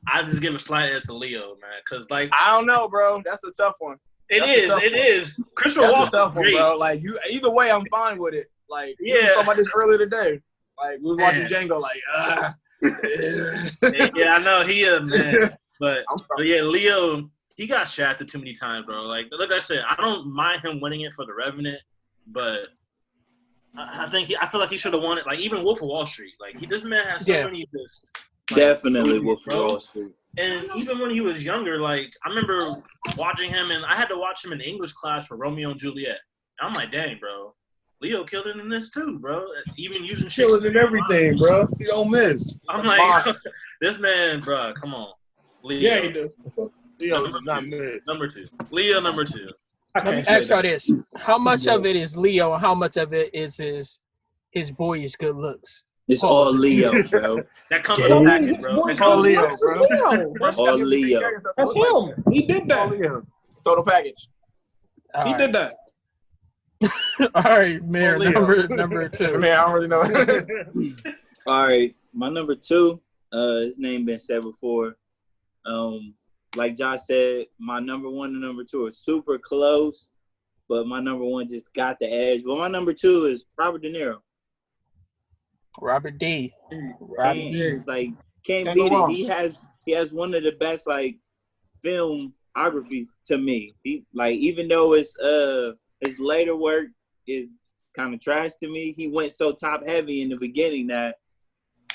S2: I just give a slight edge to Leo, man, because like
S3: I don't know, bro. That's a tough one.
S2: It is. Christopher
S3: That's
S2: Waltz
S3: a tough one,
S2: great.
S3: bro. Like either way, I'm fine with it. Like we were talking about this earlier today. Like we were watching Django. Like
S2: yeah, I know he is, man. But yeah, Leo. He got shafted too many times, bro. Like I said, I don't mind him winning it for The Revenant, but I feel like he should have won it. Like even Wolf of Wall Street. Like this man has so many just
S6: definitely Wolf of Wall Street.
S2: And even when he was younger, like I remember watching him, and I had to watch him in English class for Romeo and Juliet. And I'm like, dang, bro, Leo killed it in this too, bro. Even using
S4: killing in everything, bro. You don't miss.
S2: I'm like, this man, bro, come on, Leo.
S5: Yeah, he do.
S4: Leo does not miss.
S2: Number 2. Leo, number 2.
S1: Let me ask you this: how much of it is Leo, and how much of it is his boyish good looks?
S6: It's all Leo, bro.
S2: That comes with a package, bro.
S3: It's all Leo, bro.
S6: All Leo.
S5: That's him. He did that.
S3: Total package.
S1: All
S5: Did that.
S1: All right, Mayor, number 2.
S3: I mean, I don't really know.
S6: All right, my number 2. His name been said before. Like Josh said, my number 1 and number 2 are super close, but my number 1 just got the edge. But my number 2 is Robert De Niro.
S1: Robert D.
S6: Can't beat it. He has one of the best like filmographies to me. He like even though his later work is kind of trash to me, he went so top heavy in the beginning that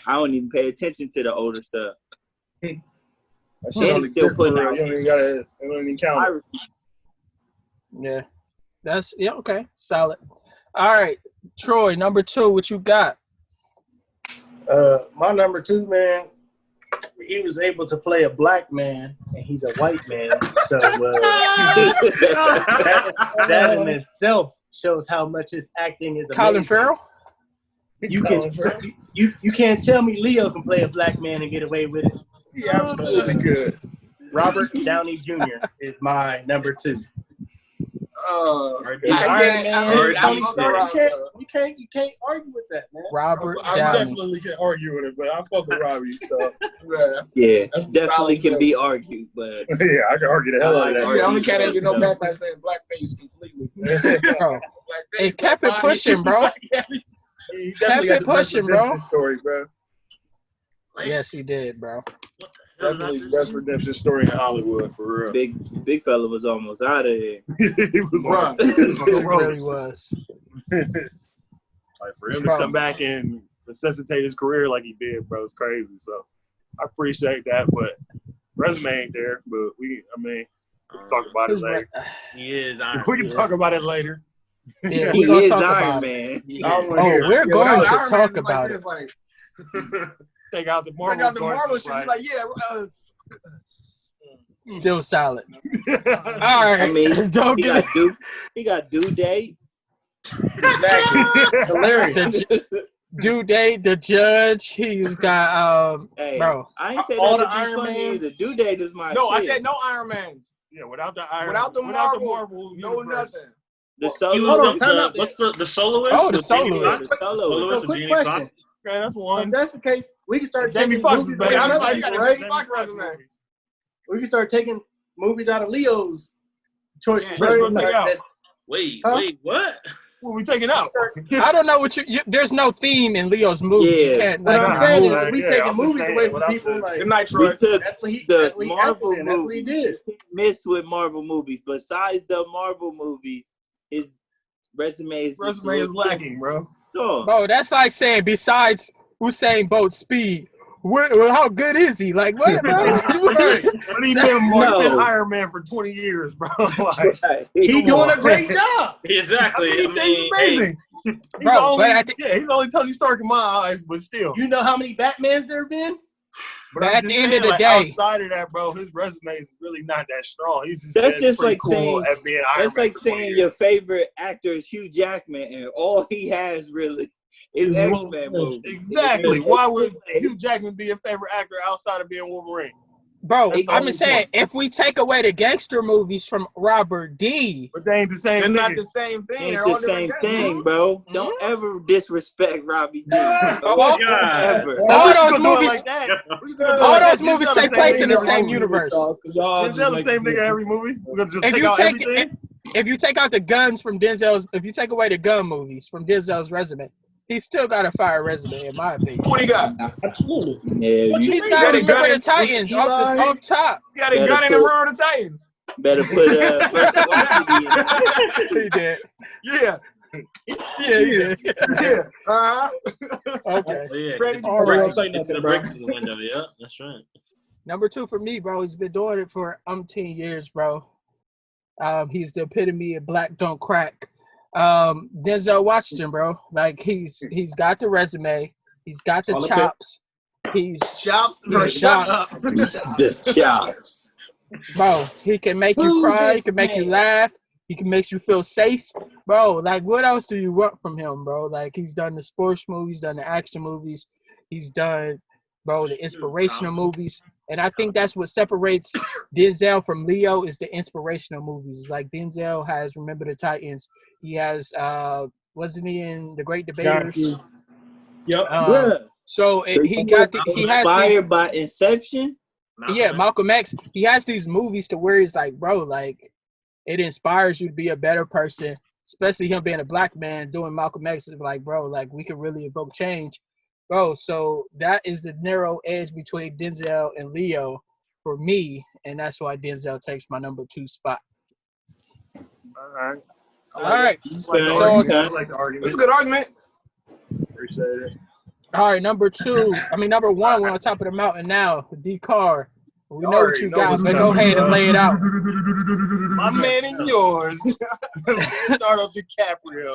S6: I don't even pay attention to the older stuff.
S4: And he's still putting out. You don't even count it.
S1: Yeah. Okay. Solid. All right. Troy, number 2, what you got?
S7: My number 2, man, he was able to play a black man, and he's a white man. So that in itself shows how much his acting is amazing.
S1: Colin Farrell?
S7: You can't tell me Leo can play a black man and get away with it.
S4: He absolutely could.
S7: Robert Downey Jr. is my number 2.
S3: You can't argue with that, man.
S1: Robert
S4: I
S1: Downey.
S4: definitely can argue with it, but I fuck with Robbie, so
S6: yeah, definitely can be argued, but
S4: yeah, I can argue the hell out of that.
S3: The only cat ain't get no backlash saying blackface completely.
S1: Bro. Hey, kept it pushing, bro.
S4: He
S1: Kept
S4: definitely
S1: it
S4: got the best
S1: pushing, bro.
S4: redemption story, bro.
S1: Yes, he did, bro.
S4: Definitely the best redemption story in Hollywood, for real.
S6: big fella was almost out of here.
S4: He was on
S1: He
S4: the
S1: really
S4: ropes.
S1: was.
S4: Like for him to come back and resuscitate his career like he did, bro, it's crazy. So I appreciate that, but resume ain't there. But we can talk about it later.
S2: He is Iron
S4: We can talk about it later.
S1: Yeah,
S6: He
S1: we're gonna
S6: is
S1: talk
S6: Iron
S1: about it.
S6: Man.
S1: Oh, we're going to talk about it.
S3: Like,
S4: Take out the Marvel.
S3: take out the Marvel shit. Like,
S1: Still solid. All right.
S6: I mean,
S1: Don't get
S6: he got due date.
S3: Exactly. Hilarious.
S1: Due date, the judge. He's got
S6: Hey,
S1: bro.
S6: I ain't say
S3: All
S6: that
S3: the
S6: to be
S3: Iron
S6: funny
S3: Man.
S6: either. Due date is my
S3: No,
S6: shit.
S3: I said no Iron Mans.
S4: Yeah, without the
S3: Marvel, no
S4: universe.
S3: nothing.
S6: The
S7: Hold on, time
S6: solo.
S7: out.
S2: What's the soloist?
S1: Oh, the
S2: with Jamie
S1: soloist.
S2: Foxx?
S6: The solo.
S2: Soloist with
S7: quick
S2: Jamie
S7: question.
S2: Foxx.
S4: Okay, that's
S7: So
S4: one.
S7: if that's the case, we can start
S4: Jamie
S7: taking
S4: Foxx is
S7: movies
S4: better.
S7: out of
S3: Like, you
S7: Leo's,
S3: got a
S7: right?
S3: Jamie Foxx resume.
S7: We can start taking movies out of Leo's choices.
S3: Yeah,
S7: right?
S4: let's take out.
S2: Wait,
S7: Huh?
S2: what?
S4: What we taking out?
S1: I don't know what you there's no theme in Leo's movies.
S6: Yeah.
S1: You can't,
S7: What
S1: like,
S7: I'm saying is,
S4: yeah,
S7: we
S4: yeah,
S7: taking
S4: I'm
S7: movies
S4: just
S7: away
S4: saying,
S7: from
S4: what I'm
S7: people.
S4: saying.
S7: Like,
S3: Good night,
S6: We
S3: Troy.
S6: took
S7: that's what he.
S6: the
S7: That's what he
S6: Marvel
S7: acted in. That's what he
S6: movies.
S7: did.
S6: Missed with Marvel movies. Besides the Marvel movies, his resume is just
S4: Resume is lacking, bro.
S6: Sure.
S1: bro, that's like saying besides Usain Bolt's speed, how good is he? Like, what, bro?
S4: Right. But he been marketing
S6: No.
S4: Iron Man for 20 years, bro. Like,
S6: Right.
S7: He
S4: Come
S7: doing
S4: on.
S7: a great job.
S2: Exactly.
S4: he's amazing. He's
S1: Bro,
S4: only,
S1: but I think-
S4: he's only Tony Stark in my eyes, but still.
S7: You know how many Batmans there been?
S4: But
S1: But
S4: I'm
S1: at
S4: just
S1: the end
S4: saying,
S1: of the
S4: like,
S1: day-
S4: outside of that, bro, his resume is really not that strong. He's just
S6: That's
S4: been
S6: just
S4: pretty
S6: like
S4: cool
S6: saying-
S4: at being Iron
S6: That's
S4: Man
S6: like
S4: for 20
S6: saying
S4: years.
S6: your favorite actor is Hugh Jackman, and all he has really is X-Men movies.
S4: Exactly. Why would Hugh Jackman be your favorite actor outside of being Wolverine?
S1: Bro,
S4: That's the
S1: I'm
S4: whole
S1: just saying,
S4: point.
S1: if we take away the gangster movies from Robert D,
S4: But they ain't the same
S3: They're not
S4: niggas.
S3: the same thing.
S6: Ain't
S3: They're
S6: the
S3: all different
S6: same
S3: guys.
S6: thing, bro. Don't ever disrespect Robbie D.
S1: Oh,
S2: Oh, God.
S6: Ever.
S1: all
S4: We're just
S1: those
S4: gonna do it
S1: movies,
S4: like that. We're just gonna do it
S1: all
S4: like
S1: those
S4: that.
S1: movies
S4: Denzel
S1: take
S4: the
S1: place
S4: same
S1: in the
S4: nigga.
S1: same universe.
S4: Denzel the same nigga every movie. We're gonna just
S1: If
S4: take
S1: you
S4: out
S1: take
S4: everything.
S1: if you take out the guns from Denzel's, if you take away the gun movies from Denzel's resume, he's still got a fire resume, in my opinion.
S3: What do you got?
S5: Absolutely.
S6: Yeah, you
S1: He's got to
S3: got a
S1: remember
S3: gun
S1: the
S3: in-
S1: Titans off top.
S3: You got a
S6: Better
S3: gun in the
S6: put-
S3: Remember the Titans.
S6: better put virtuosity in.
S1: He did.
S4: Yeah.
S1: Yeah, he did.
S4: Yeah. Uh-huh.
S1: Okay.
S2: Oh, yeah.
S3: Ready?
S5: All right, don't say
S2: Get to
S5: nothing,
S2: the
S5: bro.
S2: break window. Yeah, that's right.
S1: Number 2 for me, bro. He's been doing it for umpteen years, bro. He's the epitome of black don't crack. Denzel Washington, bro. Like he's got the resume, he's got the
S5: All of it.
S1: chops. He's
S3: Shops.
S1: Bro,
S3: Bro,
S1: shut
S3: shut up.
S6: The chops.
S1: bro. He can make you
S6: Who
S1: cry. He
S6: this
S1: can make you
S6: man?
S1: laugh. He can make you feel safe, bro. Like what else do you want from him, bro? Like he's done the sports movies, done the action movies. He's done, bro, the inspirational movies. And I think that's what separates Denzel from Leo is the inspirational movies. It's like Denzel has Remember the Titans. He has wasn't he in The Great Debaters?
S5: Yep.
S6: Bruh.
S1: So
S6: So
S1: he got the, he has these,
S6: inspired by Inception.
S1: yeah, Malcolm X. He has these movies to where he's like, bro, like it inspires you to be a better person, especially him being a black man doing Malcolm X. Is like, bro, like we can really evoke change, bro. So that is the narrow edge between Denzel and Leo for me, and that's why Denzel takes my number 2 spot.
S4: All right.
S1: All right,
S4: It's like the
S1: So-
S4: argument. I like the
S3: It's
S4: argument.
S3: a good argument.
S4: Appreciate it.
S1: all right. Number 1, we're on top of the mountain now. Ddotcar. We know what
S4: Already
S1: you
S4: know
S1: got,
S4: what's
S1: but go
S4: coming,
S1: ahead and
S4: bro.
S1: lay it out.
S4: My man and yours. Leonardo DiCaprio.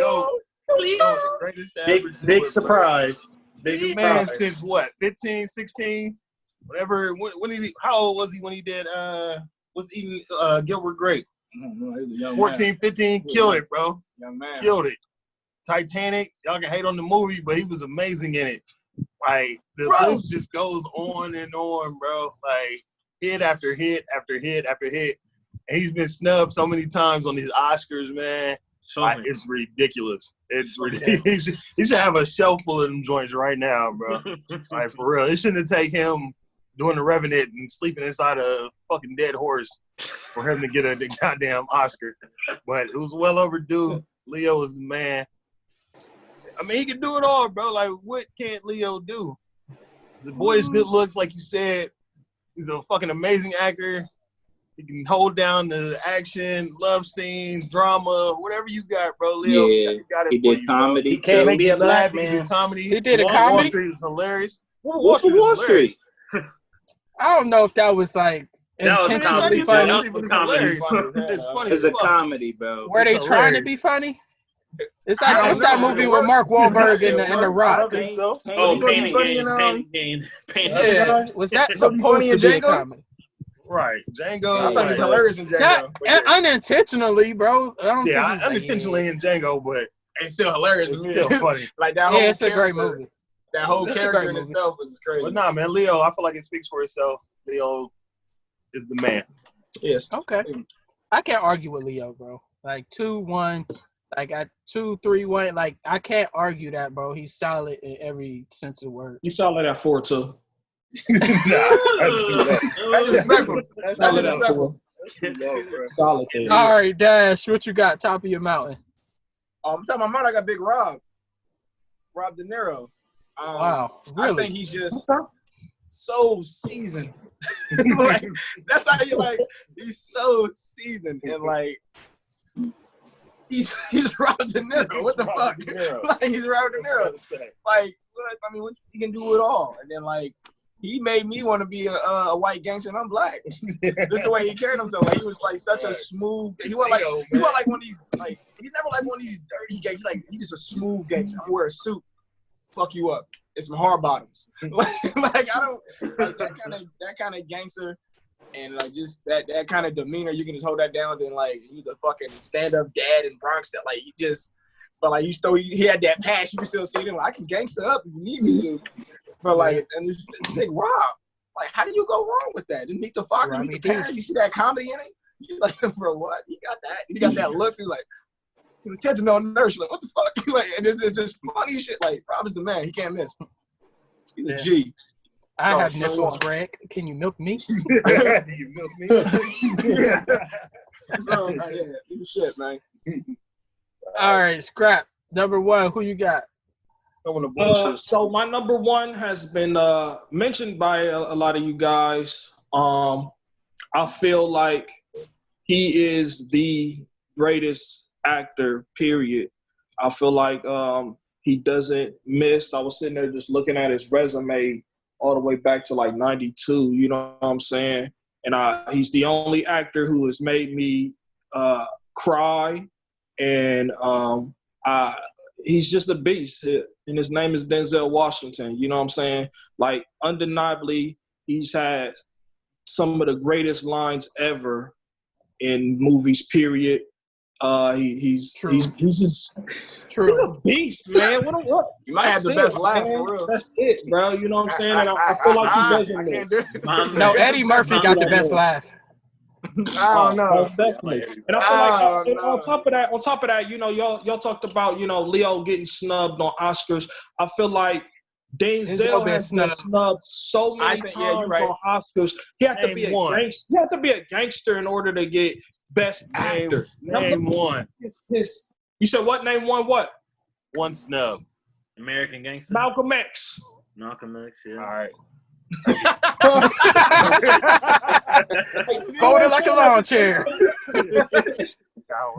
S4: Go. The greatest to
S7: Big,
S4: ever do
S7: big
S4: it,
S7: surprise. Big
S4: Bro. Man,
S7: surprise.
S4: since what? 15, 16? Whatever. When he? How old was he when he did? Was eating Gilbert Grape?
S3: I don't know, he was a young
S4: 14, 15. Killed it, bro.
S3: man. Young man.
S4: Killed it. Titanic. Y'all can hate on the movie, but he was amazing in it. Like the list just goes on and on, bro. Like hit after hit after hit after hit. And he's been snubbed so many times on these Oscars, man. Like, it's ridiculous. It's ridiculous. He should have a shelf full of them joints right now, bro. Like for real. It shouldn't take him doing the Revenant and sleeping inside a fucking dead horse for him to get a goddamn Oscar. But it was well overdue. Leo was the man. I mean, he can do it all, bro. Like, what can't Leo do? The boy is good looks, like you said. He's a fucking amazing actor. He can hold down the action, love scenes, drama, whatever you got, bro. Leo,
S6: Yeah,
S4: you got it
S6: he
S4: for
S6: did
S4: you,
S6: comedy.
S4: bro.
S7: He can't
S4: Make
S7: be
S4: you
S7: a black
S4: laugh. He can do
S7: man.
S4: comedy.
S1: He did a
S4: Wall
S1: comedy?
S4: Street is hilarious.
S6: Wolf of Wall Street.
S1: I don't know if that was like
S2: That was
S1: intentionally
S2: comedy.
S1: funny.
S2: That was
S4: It's
S2: comedy.
S4: hilarious. It's funny.
S6: It's
S4: as
S6: a
S4: fuck.
S6: comedy, bro.
S1: Were they
S4: It's
S1: trying to be
S4: hilarious.
S1: funny? It's like
S4: I
S1: what's
S4: don't
S1: that
S4: know.
S1: movie with Mark Wahlberg and The
S4: I
S1: Rock?
S4: don't think so.
S2: Oh,
S7: Pain
S2: Pain and
S7: Funny
S2: Gain.
S7: and,
S2: Pain and Gain. Pain and
S7: Yeah.
S2: Gain.
S1: Yeah, was that
S3: Was he funny
S1: supposed to
S3: in
S1: be a
S3: Django?
S1: comedy?
S4: Right. Django.
S3: I thought he was
S4: like,
S3: hilarious in Django.
S1: Not
S3: but yeah,
S1: unintentionally, bro. I don't
S4: Yeah,
S1: think he's
S4: unintentionally in Django, but
S3: it's still hilarious
S4: it's
S3: to me.
S4: still funny.
S3: Like that
S1: Yeah,
S3: whole
S1: it's a great
S3: character-
S1: movie.
S3: That whole
S1: It's a
S3: character
S1: great
S3: in
S1: movie.
S3: itself is crazy.
S4: But nah, man, Leo, I feel like it speaks for itself. Leo is the man.
S3: Yes.
S1: Okay, I can't argue with Leo, bro. Like 2-1, like at 2-3-1, like I can't argue that, bro. He's solid in every sense of the word.
S5: You sound like that 4-2.
S4: Nah,
S3: That's disrespectful. That's not
S5: Solid at
S3: disrespectful.
S5: Solid.
S1: All right, Dash, what you got? Top of your mountain.
S3: I'm talking about mine. I got Big Rob De Niro.
S1: Wow, really?
S3: I think he's just so seasoned. Like, that's how you like. He's so seasoned and like he's Rob De Niro. What the fuck? Like he's Rob De Niro. Like I mean, he can do it all. And then like he made me want to be a white gangster, and I'm black. This is the way he carried himself. Like he was like such a smooth. He was like one of these like he's never like one of these dirty gangsters. Like he's just a smooth gangster. I'm wear a suit, fuck you up. It's some hard bottoms. like I don't like that kind of gangster, and like just that kind of demeanor. You can just hold that down. Then like he was a fucking stand up dad in Bronx. That like he just, but like he had that passion. You can still see him. Like, I can gangster up if you need me to. But like, and this Big Rob, like, how do you go wrong with that? Just meet the Fockers, meet the parents. You see that comedy in it? You like, bro, what? You got that? You got that look? You're like, attention on nurse. Like, what the fuck? Like, and it's just funny shit. Like, Rob is the man. He can't miss. He's a G.
S1: I have nipples, Greg. Can you milk me?
S4: Do you milk me?
S3: Yeah. So, yeah, do shit, man.
S1: All right, ScrappE. Number one, who you got?
S5: So my number one has been mentioned by a lot of you guys. I feel like he is the greatest actor, period. I feel like he doesn't miss. I was sitting there just looking at his resume all the way back to like 92, you know what I'm saying? And he's the only actor who has made me cry, and he's just a beast. And his name is Denzel Washington, you know what I'm saying? Like, undeniably, he's had some of the greatest lines ever in movies, period. He's just he's a beast, man. What?
S3: You might have the best laugh, for real.
S5: That's it, bro. You know what I'm saying? And I feel like he doesn't miss.
S1: No, Eddie Murphy got the best laugh.
S3: I don't know.
S5: Definitely. And I feel like on top of that, you know, y'all talked about, you know, Leo getting snubbed on Oscars. I feel like Denzel has been snubbed so many times on Oscars. He had to be a gangster. He had to be a gangster in order to get Best Actor.
S4: Name one.
S5: You said what? Name one what?
S4: One snub.
S2: American Gangster.
S5: Malcolm X.
S2: Malcolm X, yeah.
S4: All right.
S1: Fold it like a lawn chair.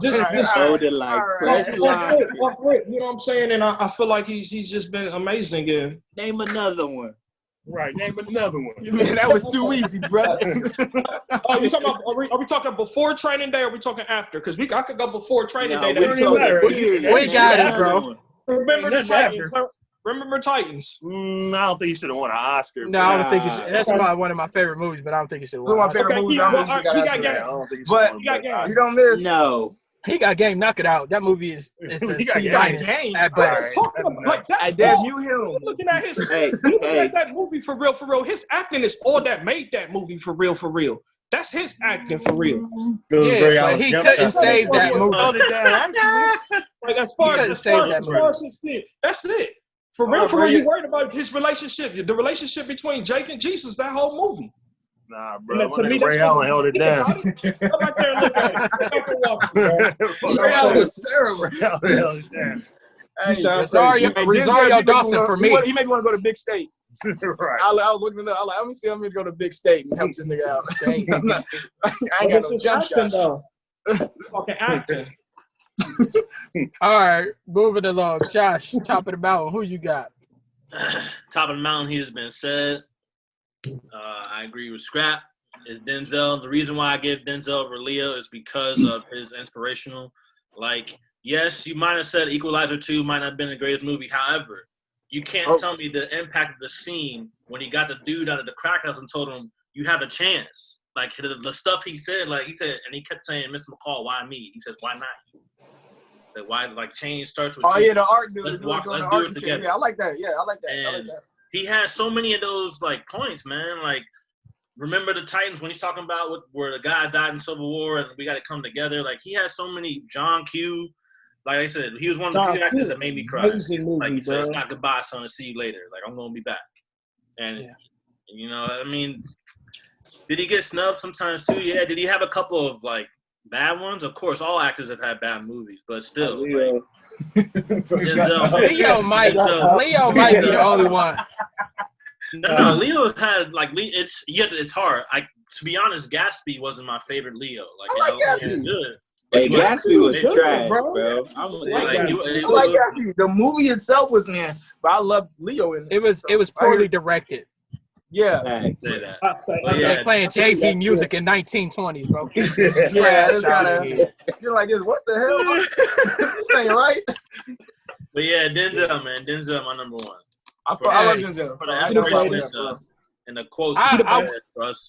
S5: Just
S6: hold it like fresh line.
S5: You know what I'm saying? And I feel like he's just been amazing. And
S6: name another one.
S4: Right, name another one.
S3: Man, that was too easy, brother.
S5: Are we talking before training day or are we talking after? Because I could go before training day.
S1: We got it, bro.
S5: Remember the Titans. Remember Titans.
S4: I don't think he should have won an Oscar.
S1: No, I don't think he should. That's one of my favorite movies, but I don't think he should win.
S3: One of my favorite movies.
S5: He got game.
S3: But you don't miss.
S6: No.
S1: He got game. Knock it out. That movie is a C minus at best.
S5: Like that's
S3: debut him.
S5: Looking at his, looking at that movie for real. His acting is all that made that movie for real. That's his acting for real.
S1: Yeah, but he couldn't save that movie.
S5: Like as far as his kid, that's it. For real, you worried about his relationship, the relationship between Jake and Jesus, that whole movie.
S4: Nah, bro. To me, Ray Allen held it down.
S5: Come back there and look at it.
S3: Ray Allen was terrible.
S4: Ray Allen held it down.
S1: Rosario Dawson for me.
S3: He made me want to go to Big State.
S4: Right.
S3: I was looking it up. I'm like, let me see. I'm going to go to Big State and help this nigga out. I ain't got no jump
S5: acting, though. Fucking acting.
S1: All right, moving along. Josh, top of the mountain. Who you got?
S2: Top of the mountain, he has been said. I agree with ScrappE. It's Denzel. The reason why I give Denzel over Leo is because of his inspirational. Like, yes, you might have said Equalizer 2 might not have been the greatest movie. However, you can't tell me the impact of the scene when he got the dude out of the crack house and told him, you have a chance. Like, the stuff he said, and he kept saying, Mr. McCall, why me? He says, why not you? Like, why, like, change starts with you.
S3: Oh, yeah, the art dude.
S2: Let's
S3: do
S2: it together.
S3: Yeah, I like that. Yeah, I like that.
S2: And he has so many of those, like, points, man. Like, remember the Titans when he's talking about where the guy died in Civil War and we got to come together? Like, he has so many. John Q. Like I said, he was one of the few actors that made me cry. Like he said, it's not goodbye, son. I'll see you later. Like, I'm going to be back. And, you know, I mean, Did he get snubbed sometimes too? Yeah. Did he have a couple of like bad ones? Of course, all actors have had bad movies, but still, like, Denzel,
S1: Leo might be the only one.
S2: No, Leo had like it's hard. To be honest, Gatsby wasn't my favorite Leo. Like,
S3: I like Gatsby.
S2: Good.
S6: Hey, Gatsby was
S3: good,
S6: trash,
S3: bro.
S6: bro.
S3: I like Gatsby. The movie itself was but I love Leo in it.
S1: It was poorly directed.
S3: Yeah.
S1: They're playing Jay-Z music in 1920s, bro.
S3: Yeah, it's kind of. You're like, what the hell? This ain't right.
S2: But yeah, Denzel, man, Denzel, my number one.
S3: I love Denzel.
S2: For the inspiration and the quotes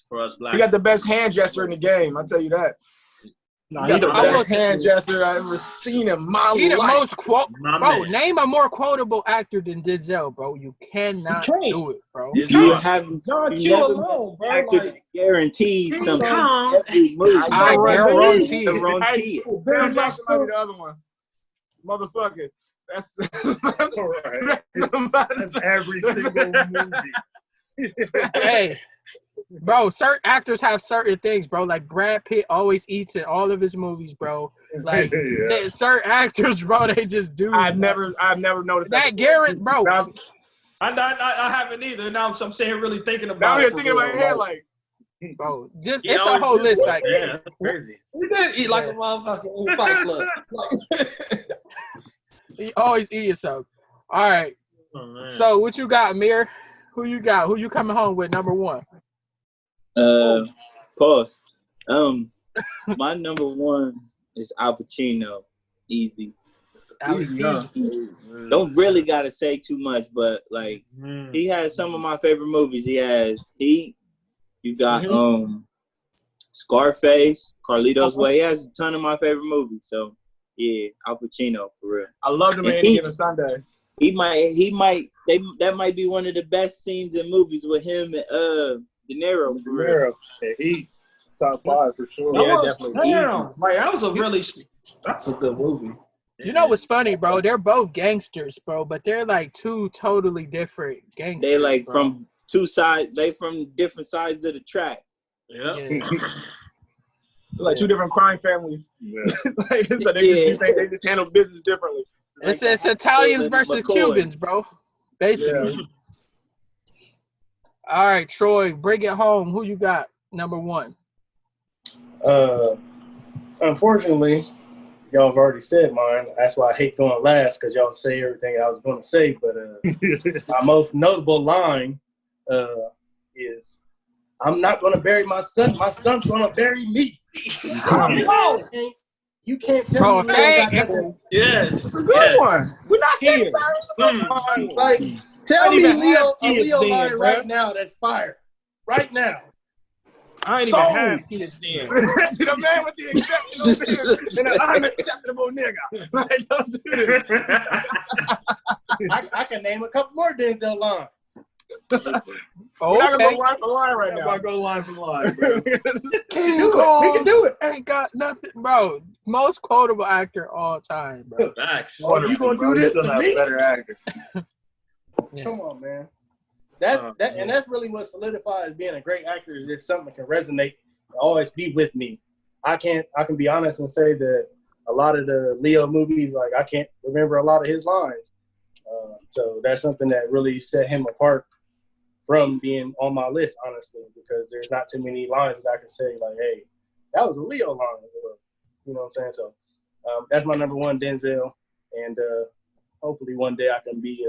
S2: for us black.
S3: He got the best hand gesture in the game. I'll tell you that.
S5: Nah,
S3: he got the best hand gesture I've ever seen in my life.
S1: He the most bro, name a more quotable actor than Denzel, bro. You cannot do it, bro.
S6: You have
S5: you alone, bro.
S6: Actor
S5: Like,
S6: guarantees something. Every movie.
S1: I guarantee it.
S3: The other one, motherfucker. That's
S4: every single movie.
S1: Hey, bro, certain actors have certain things, bro. Like Brad Pitt always eats in all of his movies, bro. Like certain actors, bro, they just do.
S3: I've never noticed
S1: that. Garrett, bro.
S5: I haven't either. Now I'm saying, really thinking about.
S3: Now I'm
S5: it
S3: thinking about it, like,
S1: bro, just it's a whole list. Like,
S2: that's crazy.
S5: We did eat like a motherfucker in Fight Club.
S1: You always eat yourself. All right.
S2: Oh,
S1: so what you got, Amir? Who you got? Who you coming home with? Number one.
S6: Pause. My number one is Al Pacino. Easy. Don't really gotta say too much, but like he has some of my favorite movies. He has Heat. You got Scarface, Carlito's Way. He has a ton of my favorite movies. So yeah, Al Pacino for real.
S3: I love the man Any Given Sunday.
S6: That might be one of the best scenes in movies with him and De Niro. For real.
S4: Yeah, he top 5 for sure.
S3: Yeah, definitely.
S5: Damn, like that's a good movie.
S1: You know what's funny, bro? They're both gangsters, bro, but they're like two totally different gangsters.
S6: They like
S1: bro.
S6: from two sides. They from different sides of the track.
S2: Yeah.
S3: Like two different crime families. Yeah. So they just handle business differently.
S1: It's Italians versus Cubans, bro. Basically. Yeah. All right, Troy, bring it home. Who you got? Number one.
S7: Unfortunately, y'all have already said mine. That's why I hate going last, because y'all say everything I was going to say. But my most notable line is, "I'm not going to bury my son. My son's going to bury me." You can't tell me.
S2: Yes.
S3: It's a good one. We're not saying
S7: like, tell me a Leo line right now that's fire. Right now.
S5: I ain't even have kids then.
S3: The man with the exceptional nigga and an unacceptable nigga. Like, don't do this.
S7: I can name a couple more Denzel lines.
S3: We're not gonna go line for line right now.
S4: I'm not gonna go line for line, bro.
S7: We can do it.
S1: Ain't got nothing, bro. Most quotable actor all time, bro.
S2: Facts.
S7: You gonna do this to me?
S4: Better actor.
S1: Yeah.
S7: Come on, man. And that's really what solidifies being a great actor, is if something can resonate, always be with me. I can be honest and say that a lot of the Leo movies, like, I can't remember a lot of his lines. So that's something that really set him apart from being on my list, honestly, because there's not too many lines that I can say, like, hey, that was a Leo line. You know what I'm saying? So that's my number one, Denzel. And hopefully one day I can be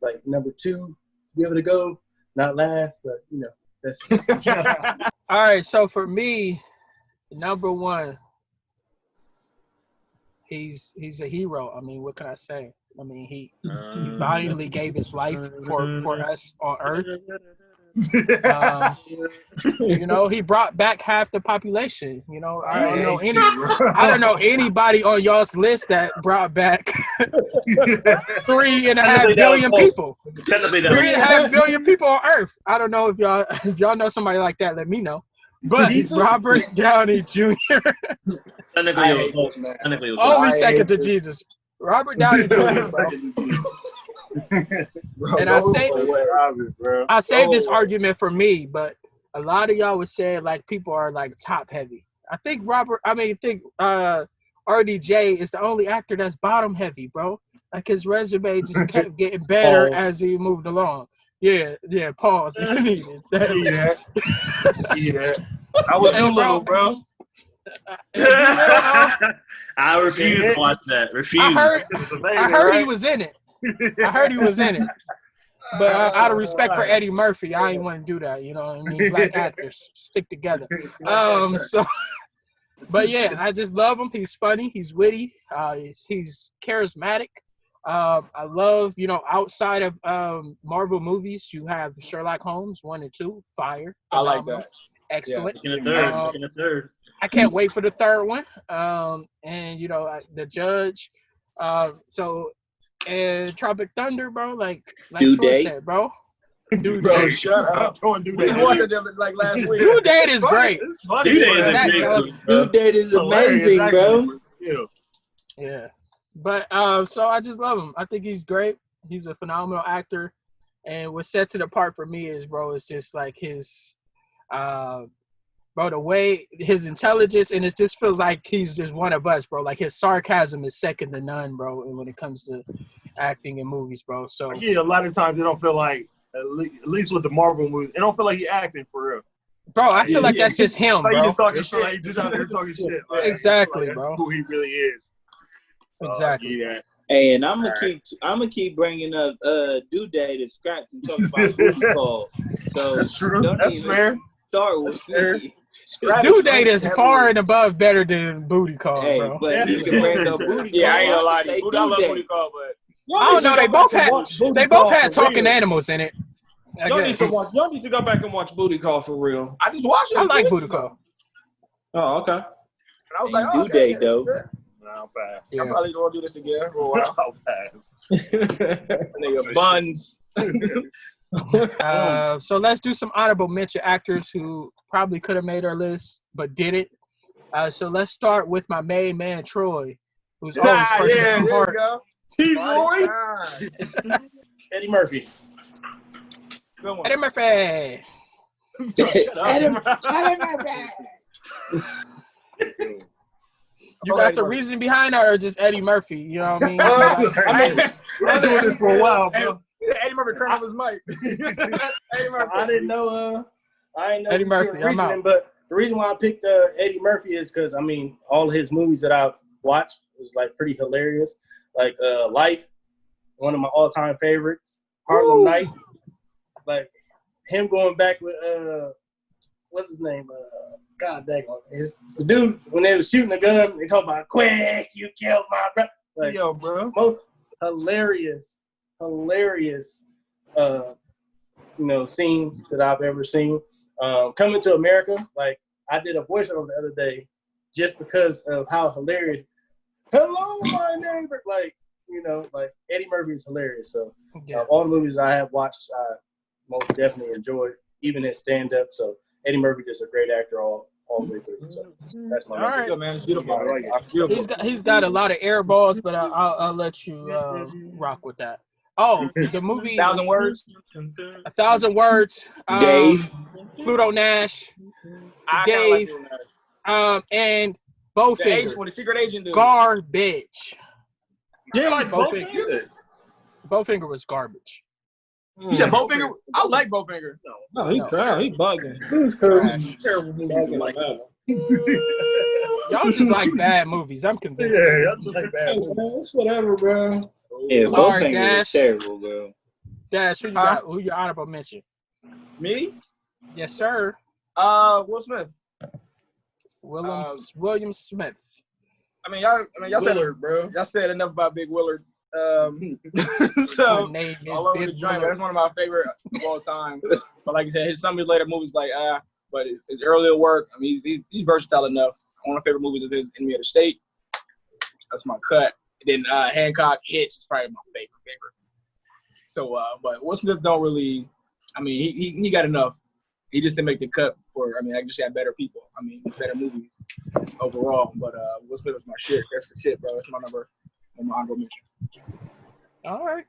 S7: like number two, be able to go, not last, but, you know, that's
S1: All right, so for me, number one, he's a hero. I mean, what can I say? I mean, he valiantly gave his life for us on Earth. You know, he brought back half the population. You know, I don't know anybody on y'all's list that brought back 3.5 billion people. 3.5 billion people on Earth. I don't know if y'all know somebody like that. Let me know. But Robert Downey Jr.
S2: Technically, it was close.
S1: Only second to Jesus. Robert Downey Jr. And I saved this argument for me, but a lot of y'all would say like people are like top heavy. I think RDJ is the only actor that's bottom heavy, bro. Like his resume just kept getting better as he moved along. Yeah, pause if needed.
S3: Yeah. I was too low, bro.
S2: I refuse to watch that. Refuse.
S1: I heard he was in it. But out of respect for Eddie Murphy, I ain't want to do that. You know what I mean? Black actors stick together. But yeah, I just love him. He's funny. He's witty. He's charismatic. I love, outside of Marvel movies, you have Sherlock Holmes 1 and 2, fire.
S3: I like that.
S1: Excellent.
S2: Yeah. Third.
S1: I can't wait for the third one. And the Judge. And Tropic Thunder, bro. Like
S6: Due
S1: Troy
S6: date,
S1: said, bro.
S3: Dude, bro, shut up. We watched it like last week.
S1: Due Date is great.
S3: It's funny.
S6: Due Date is amazing, bro.
S1: Yeah. But so I just love him. I think he's great. He's a phenomenal actor. And what sets it apart for me is, bro, it's just like his the way his intelligence, and it just feels like he's just one of us, bro. Like his sarcasm is second to none, bro, when it comes to acting in movies, bro. So
S4: yeah, a lot of times it don't feel like, at least with the Marvel movies, it don't feel like he acting for real.
S1: Bro, I feel like that's just him,
S4: like
S1: bro.
S4: He just talking shit. Like he just out there talking shit. Like,
S1: exactly,
S4: like,
S1: bro.
S4: That's who he really is. So,
S1: exactly.
S4: Yeah.
S6: Hey, and I'm gonna keep bringing up Due Date if ScrappE can talk about booty call. So
S4: that's true. That's fair.
S6: Start with me.
S1: Due Date is far and above better than Booty Call, bro.
S6: But he can bring up Booty Call.
S3: Yeah, I ain't gonna lie to you. I love Booty Call, but
S1: I don't know. They both had talking animals in it.
S5: Y'all need to go back and watch Booty Call for real.
S3: I just watched it.
S1: I like Booty Call.
S5: Oh, okay.
S3: And I was like,
S6: Due Date though.
S4: I'll pass.
S3: I'm probably gonna do this again for a while.
S4: I'll pass.
S3: Nigga, buns.
S1: So let's do some honorable mention actors who probably could have made our list but didn't. So let's start with my main man Troy, who's always first in my heart.
S3: T-Roy. Eddie Murphy.
S1: Eddie Murphy.
S6: Eddie Murphy.
S1: You got some reason behind that, or just Eddie Murphy? You know what I mean?
S3: I mean,
S4: I've been doing this for a while, bro.
S3: Eddie Murphy turned up his mic. Eddie Murphy.
S7: I didn't know. I didn't know
S1: Eddie Murphy. I'm out.
S7: But the reason why I picked Eddie Murphy is because all of his movies that I've watched was like pretty hilarious. Like Life, one of my all-time favorites. Harlem Nights, like him going back with what's his name? God dang it. The dude, when they was shooting the gun, they talk about, quick, you killed my brother. Like,
S3: Yo, bro.
S7: Most hilarious, scenes that I've ever seen. Coming to America, like, I did a voiceover the other day just because of how hilarious. Hello, my neighbor. Like Eddie Murphy is hilarious. So all the movies I have watched, I most definitely enjoyed, even his stand-up. So Eddie Murphy is a great actor all the way through. So that's my
S1: all right.
S3: Good, man. It's beautiful. I like it. Beautiful.
S1: He's got a lot of air balls, but I'll let you rock with that. Oh, the movie
S3: 1,000 words.
S1: 1,000 words.
S6: Dave.
S1: Pluto Nash.
S3: I
S1: Dave.
S3: kinda like
S1: And
S3: the
S1: Bowfinger.
S3: when the secret agent dude.
S1: Garbage.
S5: Yeah, like
S1: Bowfinger. Bowfinger was garbage.
S3: You said Bowfinger? I like Bowfinger.
S5: No, he bugging.
S3: Terrible movie. Like
S1: Y'all just like bad movies. I'm convinced.
S4: Yeah, I'm just like bad movies.
S5: It's whatever, bro.
S6: Yeah,
S1: All right,
S6: Bowfinger
S1: Dash.
S6: is terrible, bro.
S1: Dash, who you got? Who your honorable mention?
S3: Me?
S1: Yes, sir.
S3: Will Smith.
S1: William Smith.
S3: I mean, y'all said,
S4: Willard, bro.
S3: Y'all said enough about Big Willard. So
S1: Name is
S3: all over
S1: Big
S3: the joint.
S1: Willard.
S3: That's one of my favorite of all time. But like you said, some of his later movies, like but his earlier work, I mean, he's versatile enough. One of my favorite movies is Enemy of the State. That's my cut. And then Hancock Hitch is probably my favorite. So, but Will Smith don't really. I mean, he got enough. He just didn't make the cut for. I mean, I just had better people. I mean, better movies overall. But Will Smith was my shit. That's the shit, bro. That's my honorable mention.
S1: All right.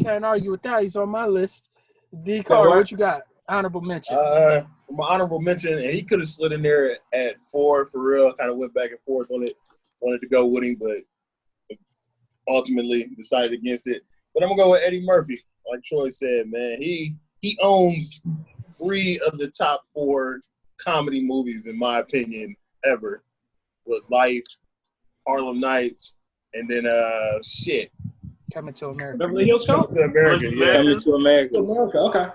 S1: Can't argue with that. He's on my list. Ddotcar, what you got? Honorable mention.
S4: My honorable mention, and he could have slid in there at 4 for real. Kind of went back and forth on it. Wanted to go with him, but ultimately decided against it. But I'm gonna go with Eddie Murphy. Like Troy said, man, he owns 3 of the top 4 comedy movies in my opinion ever. With Life, Harlem Nights, and then
S1: Coming to America.
S5: Beverly Hills Cop?
S4: Coming to America. Yeah.
S6: Coming to America.
S5: America, okay.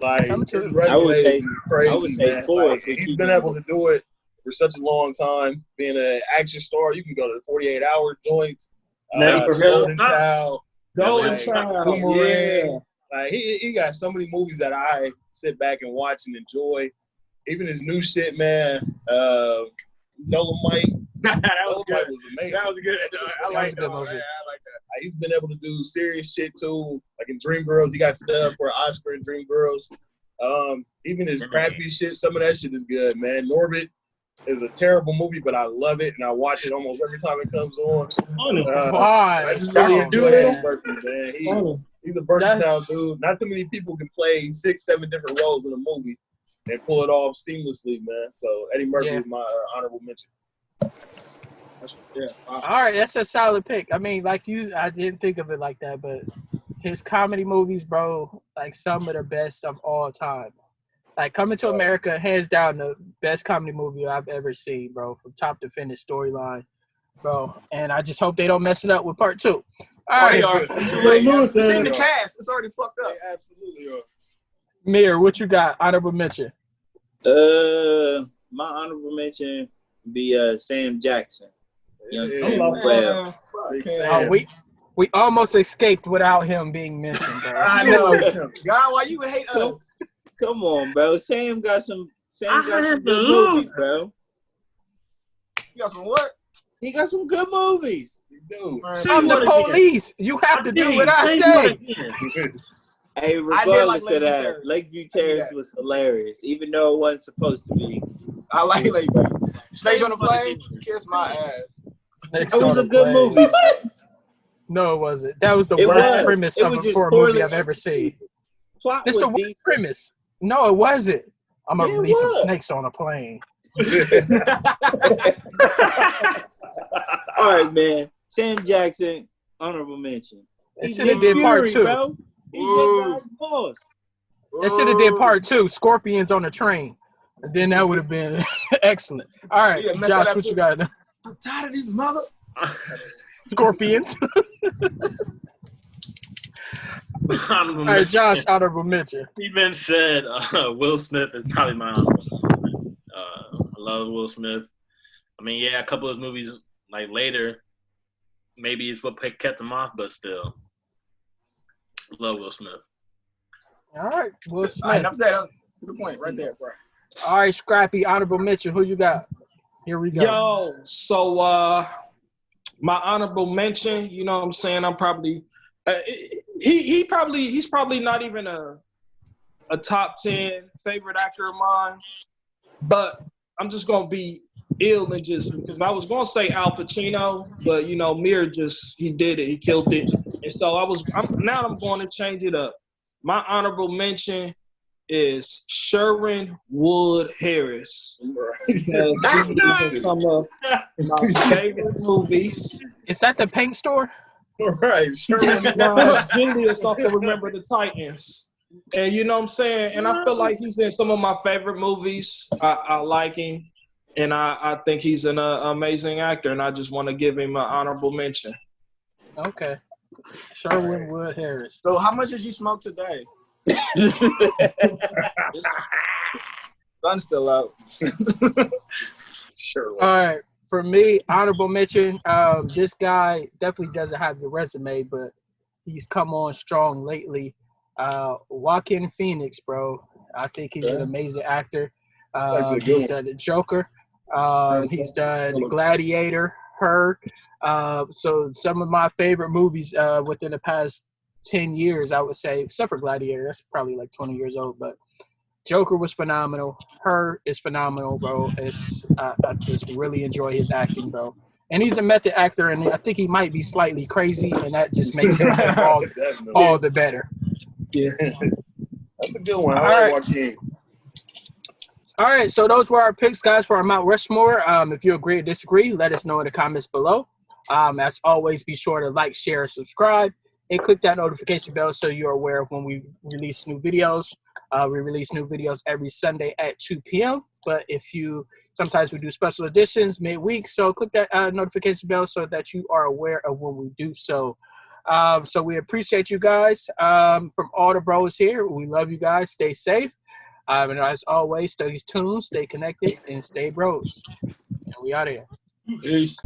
S4: Like
S1: Coming to-
S4: his resume
S6: I would say-
S4: is crazy,
S6: I would say
S4: man.
S6: 4
S4: Like,
S6: if we
S4: he's
S6: keep
S4: been
S6: going.
S4: able to do it for such a long time. Being an action star, you can go to the 48-hour joints. Golden Child.
S5: Golden
S4: like,
S5: Child.
S4: Boomerang.
S5: Yeah.
S4: Like he got so many movies that I sit back and watch and enjoy. Even his new shit, man. Dolomite.
S3: That was
S4: Dolomite
S3: good.
S4: was amazing.
S3: That was good. I
S1: was
S3: like
S1: a good
S3: that.
S1: movie.
S3: I like that.
S4: Like, he's been able to do serious shit too. Like in Dreamgirls, he got snubbed for an Oscar in Dreamgirls. Even his crappy shit, some of that shit is good, man. Norbit is a terrible movie, but I love it and I watch it almost every time it comes on. I just really enjoy Eddie Murphy, man. He's a versatile dude. Not too many people can play 6, 7 different roles in a movie and pull it off seamlessly, man. So Eddie Murphy is my honorable mention.
S1: All right, that's a solid pick. I mean, like I didn't think of it like that, but his comedy movies, bro, like some of the best of all time. Like Coming to America, hands down the best comedy movie I've ever seen, bro, from top to finish storyline, bro. And I just hope they don't mess it up with part 2. All right,
S3: They are. It's in the cast. It's already fucked up.
S4: They absolutely are.
S1: Mir, what you got? Honorable mention.
S6: My honorable mention be Sam Jackson. Young Sam Well.
S1: We almost escaped without him being mentioned, bro.
S3: I know. God, why you hate us?
S6: Come on, bro. Sam got some good movies, bro.
S3: You got some what?
S6: He got some good movies.
S4: Dude.
S1: I'm the police. You have to do what I say.
S6: Hey, regardless of that, Lakeview Terrace was hilarious, even though it wasn't supposed to be.
S3: I like Lakeview. Snakes on the plane, kiss my ass.
S6: That was a good movie.
S1: No, it wasn't. That was the worst premise for a movie I've ever seen. That's the worst premise. No, it wasn't. I'm going to release some snakes on a plane.
S6: All right, man. Sam Jackson, honorable mention.
S1: They should have did part 2.
S6: Bro. He's your boss.
S1: They should have did part 2, Scorpions on the train. And then that would have been excellent. All right, Josh, what you got?
S3: I'm tired of these mother.
S1: Scorpions. All right, Josh, honorable mention.
S2: Even said Will Smith is probably my honorable mention. I love Will Smith. I mean, yeah, a couple of his movies, like later, maybe it's what kept him off, but still. Love Will Smith.
S1: All right, Will Smith.
S3: All right, enough said. To the point, right there, bro.
S1: All right, ScrappE, honorable mention. Who you got? Here we go.
S5: Yo, so my honorable mention, you know what I'm saying? I'm probably he's probably not even a top 10 favorite actor of mine, but I'm just gonna be ill and just because I was gonna say Al Pacino, but you know, Mir he did it, he killed it, and so I'm going to change it up. My honorable mention is Sherwin Wood Harris. Because he's in some of my favorite movies.
S1: Is that the paint store?
S4: Right, Sherwin.
S5: No, it's Julius off of Remember the Titans. And you know what I'm saying? And I feel like he's in some of my favorite movies. I like him. And I think he's an amazing actor. And I just want to give him an honorable mention.
S1: Okay. Sherwin Wood Harris.
S3: So how much did you smoke today? Sun's still out.
S4: Sure.
S1: All right. For me, honorable mention, this guy definitely doesn't have the resume, but he's come on strong lately. Joaquin Phoenix, bro. I think he's an amazing actor. He's done the Joker. He's done Gladiator, Her. So some of my favorite movies within the past 10 years, I would say, except for Gladiator. That's probably like 20 years old, but Joker was phenomenal. Her is phenomenal, bro. I just really enjoy his acting, bro. And he's a method actor, and I think he might be slightly crazy, and that just makes him all the better.
S5: Yeah.
S4: a good one. I
S1: All
S4: like
S1: right.
S4: Joaquin.
S1: All right, so those were our picks, guys, for our Mount Rushmore. If you agree or disagree, let us know in the comments below. As always, be sure to like, share, subscribe, and click that notification bell so you're aware of when we release new videos. We release new videos every Sunday at 2 p.m. But sometimes we do special editions midweek, so click that notification bell so that you are aware of when we do so. So we appreciate you guys. From all the bros here, we love you guys. Stay safe. And as always, stay tuned, stay connected, and stay bros. And we out of here.
S3: Peace.